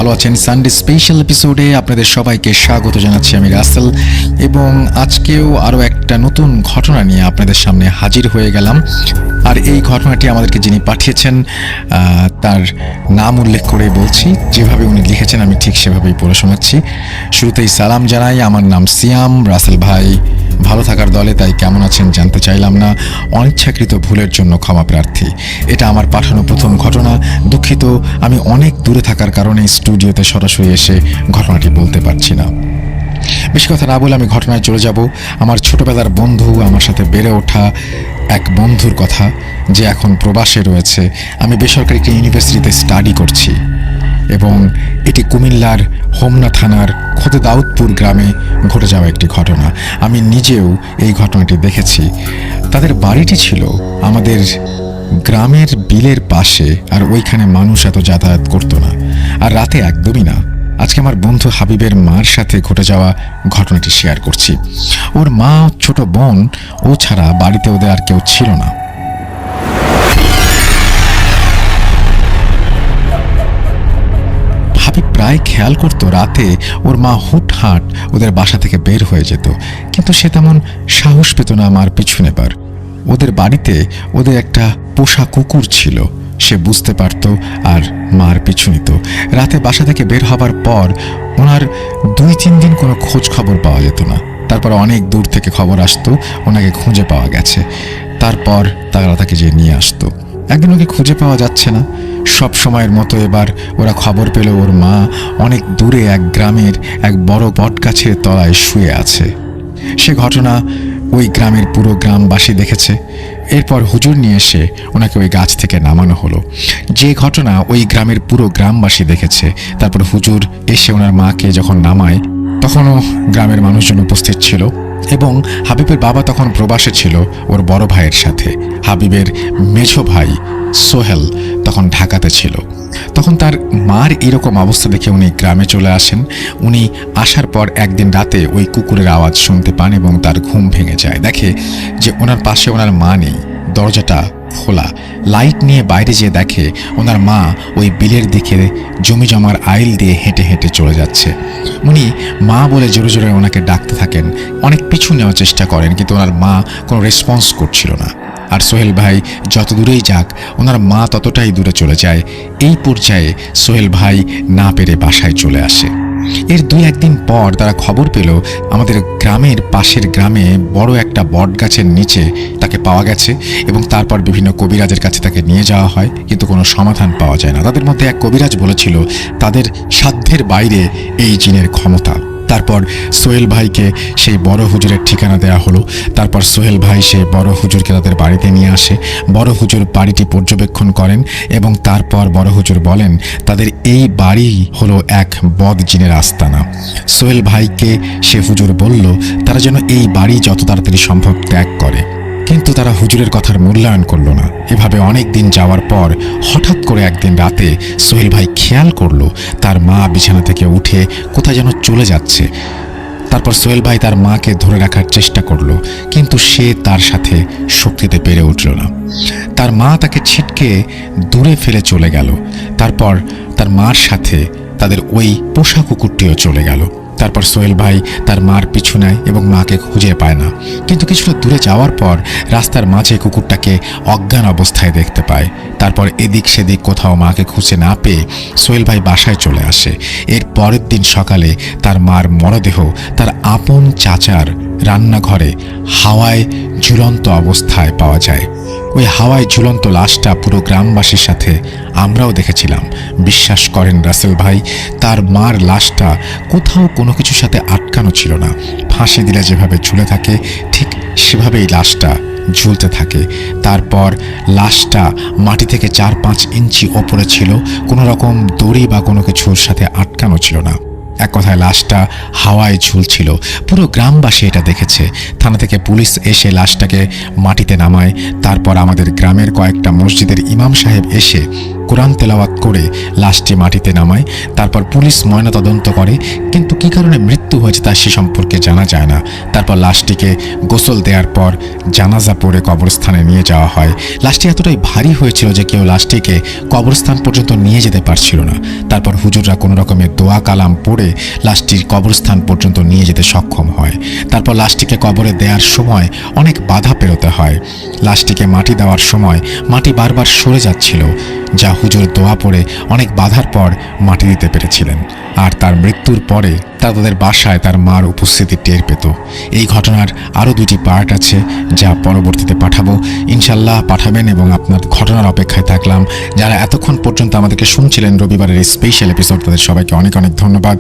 Speaker 2: ভালো আছেন। সানডে স্পেশাল এপিসোডে আপনাদের সবাইকে স্বাগত জানাচ্ছি আমি রাসেল, এবং আজকেও আরও একটা নতুন ঘটনা নিয়ে আপনাদের সামনে হাজির হয়ে গেলাম। আর এই ঘটনাটি আমাদেরকে যিনি পাঠিয়েছেন তার নাম উল্লেখ করে বলছি, যেভাবে উনি লিখেছেন আমি ঠিক সেভাবেই পড়ে শোনাচ্ছি। শুরুতেই সালাম জানাই, আমার নাম সিয়াম। রাসেল ভাই ভালো থাকার দলে, তাই কেমন আছেন জানতে চাইলাম না। অনিচ্ছাকৃত ভুলের জন্য ক্ষমা প্রার্থী। এটা আমার পাঠানো প্রথম ঘটনা। দুঃখিত, আমি অনেক দূরে থাকার কারণে স্টুডিওতে সরাসরি এসে ঘটনাটি বলতে পারছি না। বেশি কথা না বলে আমি ঘটনায় চলে যাব। আমার ছোটবেলার বন্ধু, আমার সাথে বেড়ে ওঠা এক বন্ধুর কথা, যে এখন প্রবাসে রয়েছে। আমি বেসরকারি একটি ইউনিভার্সিটিতে স্টাডি করছি, এবং এটি কুমিল্লার হোমনা থানার খোদে দাউদপুর গ্রামে ঘটে যাওয়া একটি ঘটনা। আমি নিজেও এই ঘটনাটি দেখেছি। তাদের বাড়িটি ছিল আমাদের গ্রামের বিলের পাশে, আর ওইখানে মানুষ এত যাতায়াত করতো না, আর রাতে একদমই না। আজকে আমার বন্ধু হাবিবের মার সাথে ঘটে যাওয়া ঘটনাটি শেয়ার করছি। ওর মা, ছোট বোন, ও ছাড়া বাড়িতে ওদের আর কেউ ছিল না। হাবিব প্রায় খেয়াল করতো রাতে ওর মা হুটহাট ওদের বাসা থেকে বের হয়ে যেত, কিন্তু সে তেমন সাহস পেত না মার পিছু নেবার। ওদের বাড়িতে ওদের একটা পোষা কুকুর ছিল, সে বুঝতে পারত আর মার পিছু নিত। রাতে বাসা থেকে বের হবার পর ওনার 2-3 দিন কোনো খোঁজ খবর পাওয়া যেত না। তারপর অনেক দূর থেকে খবর আসতো ওনাকে খুঁজে পাওয়া গেছে। তারপর তারা তাকে যে নিয়ে আসতো। একদিন ওকে খুঁজে পাওয়া যাচ্ছে না। সব সময়ের মতো এবার ওরা খবর পেল ওর মা অনেক দূরে এক গ্রামের এক বড় বটগাছের তলায় শুয়ে আছে। সে ঘটনা ওই গ্রামের পুরো গ্রামবাসী দেখেছে। এরপর হুজুর নিয়ে এসে ওনাকে ওই গাছ থেকে নামানো হলো। যে ঘটনা ওই গ্রামের পুরো গ্রামবাসী দেখেছে, তারপর হুজুর এসে ওনার মাকে যখন নামায়, তখনও গ্রামের মানুষজন উপস্থিত ছিল, এবং হাবিবের বাবা তখন প্রবাসে ছিল ওর বড় ভাইয়ের সাথে। হাবিবের মেঝো ভাই সোহেল তখন ঢাকাতে ছিল। তখন তার মার এরকম অবস্থা দেখে উনি গ্রামে চলে আসেন। উনি আসার পর একদিন রাতে ওই কুকুরের আওয়াজ শুনতে পান, এবং তার ঘুম ভেঙে যায়। দেখে যে ওনার পাশে ওনার মা নেই, দরজাটা খোলা। লাইট নিয়ে বাইরে যেয়ে দেখে ওনার মা ওই বিলের দিকে জমি জমার আইল দিয়ে হেঁটে হেঁটে চলে যাচ্ছে। উনি মা বলে জোরে জোরে ওনাকে ডাকতে থাকেন, অনেক পিছু নেওয়ার চেষ্টা করেন, কিন্তু ওনার মা কোনো রেসপন্স করছিল না। আর সোহেল ভাই যত দূরেই যাক, ওনার মা ততটাই দূরে চলে যায়। এই পর্যায়ে সোহেল ভাই না পেরে বাসায় চলে আসে। এর 2-1 দিন পর তারা খবর পেল আমাদের গ্রামের পাশের গ্রামে বড় একটা বট গাছের নিচে তাকে পাওয়া গেছে, এবং তারপর বিভিন্ন কবিরাজের কাছে তাকে নিয়ে যাওয়া হয়, কিন্তু কোনো সমাধান পাওয়া যায় না। তাদের মধ্যে এক কবিরাজ বলেছিল তাদের সাধ্যের বাইরে এই জিনের ক্ষমতা। তারপর সোহেল ভাইকে সেই বড় হুজুরের ঠিকানা দেওয়া হলো। তারপর সোহেল ভাই সে বড় হুজুরকে তাদের বাড়িতে নিয়ে আসে। বড় হুজুর বাড়িটি পর্যবেক্ষণ করেন, এবং তারপর বড় হুজুর বলেন তাদের এই বাড়ি হলো এক বদ জিনের আস্তানা। সোহেল ভাইকে সে হুজুর বলল তারা যেন এই বাড়ি যত তাড়াতাড়ি সম্ভব ত্যাগ করে, কিন্তু তারা হুজুরের কথার মূল্যায়ন করল না। এভাবে অনেক দিন যাওয়ার পর হঠাৎ করে একদিন রাতে সোহেল ভাই খেয়াল করলো তার মা বিছানা থেকে উঠে কোথায় যেন চলে যাচ্ছে। তারপর সোহেল ভাই তার মাকে ধরে রাখার চেষ্টা করলো, কিন্তু সে তার সাথে শক্তিতে পেরে উঠল না। তার মা তাকে ছিটকে দূরে ফেলে চলে গেল। তারপর তার মার সাথে তাদের ওই পোষা কুকুরটিও চলে গেল। তারপর সোহেল ভাই তার মার পিছু নেয় এবং মাকে খুঁজে পায় না, কিন্তু কিছুটা দূরে যাওয়ার পর রাস্তার মাঝে কুকুরটাকে অজ্ঞান অবস্থায় দেখতে পায়। তারপর এদিক সেদিক কোথাও মাকে খুঁজে না পেয়ে সোহেল ভাই বাসায় চলে আসে। এর পরের দিন সকালে তার মার মরদেহ তার আপন চাচার রান্নাঘরে হাওয়ায় ঝুলন্ত অবস্থায় পাওয়া যায়। ওই হাওয়ায় ঝুলন্ত লাশটা পুরো গ্রামবাসীর সাথে আমরাও দেখেছিলাম। বিশ্বাস করেন রাসেল ভাই, তার মার লাশটা কোথাও কোনো কিছুর সাথে আটকানো ছিল না। ফাঁসি দিলে যেভাবে ঝুলে থাকে ঠিক সেভাবেই লাশটা ঝুলতে থাকে। তারপর লাশটা মাটি থেকে 4-5 ইঞ্চি ওপরে ছিল, কোনো রকম দড়ি বা কোনো কিছুর সাথে আটকানো ছিল না। এক কথায় লাশটা হাওয়ায় ঝুলছিল। পুরো গ্রামবাসী এটা দেখেছে। থানা থেকে পুলিশ এসে লাশটাকে মাটিতে নামায়। তারপর আমাদের গ্রামের কয়েকটা মসজিদের ইমাম সাহেব এসে কোরআন তেলাওয়াত করে লাশটি মাটিতে নামায়। তারপর পুলিশ ময়নাতদন্ত করে, কিন্তু কী কারণে মৃত্যু হয়েছে তা সে সম্পর্কে জানা যায় না। তারপর লাশটিকে গোসল দেওয়ার পর জানাজা পড়ে কবরস্থানে নিয়ে যাওয়া হয়। লাশটি এতটাই ভারী হয়েছিল যে কেউ লাশটিকে কবরস্থান পর্যন্ত নিয়ে যেতে পারছিল না। তারপর হুজুররা কোনো রকমের দোয়া কালাম পড়ে লাশটির কবরস্থান পর্যন্ত নিয়ে যেতে সক্ষম হয়। তারপর লাশটিকে কবরে দেওয়ার সময় অনেক বাধা পেরোতে হয়। লাশটিকে মাটি দেওয়ার সময় মাটি বারবার সরে যাচ্ছিল, যা হুজুর দোয়া পড়ে অনেক বাধার পর মাটি দিতে পেরেছিলেন। আর তার মৃত্যুর পরে তাদের বাসায় তার মার উপস্থিতি টের পেত। এই ঘটনার আরও 2টি পার্ট আছে, যা পরবর্তীতে পাঠাবো, ইনশাল্লাহ পাঠাবেন, এবং আপনার ঘটনার অপেক্ষায় থাকলাম। যারা এতক্ষণ পর্যন্ত আমাদেরকে শুনছিলেন রবিবারের এই স্পেশাল এপিসোড, তাদের সবাইকে অনেক অনেক ধন্যবাদ।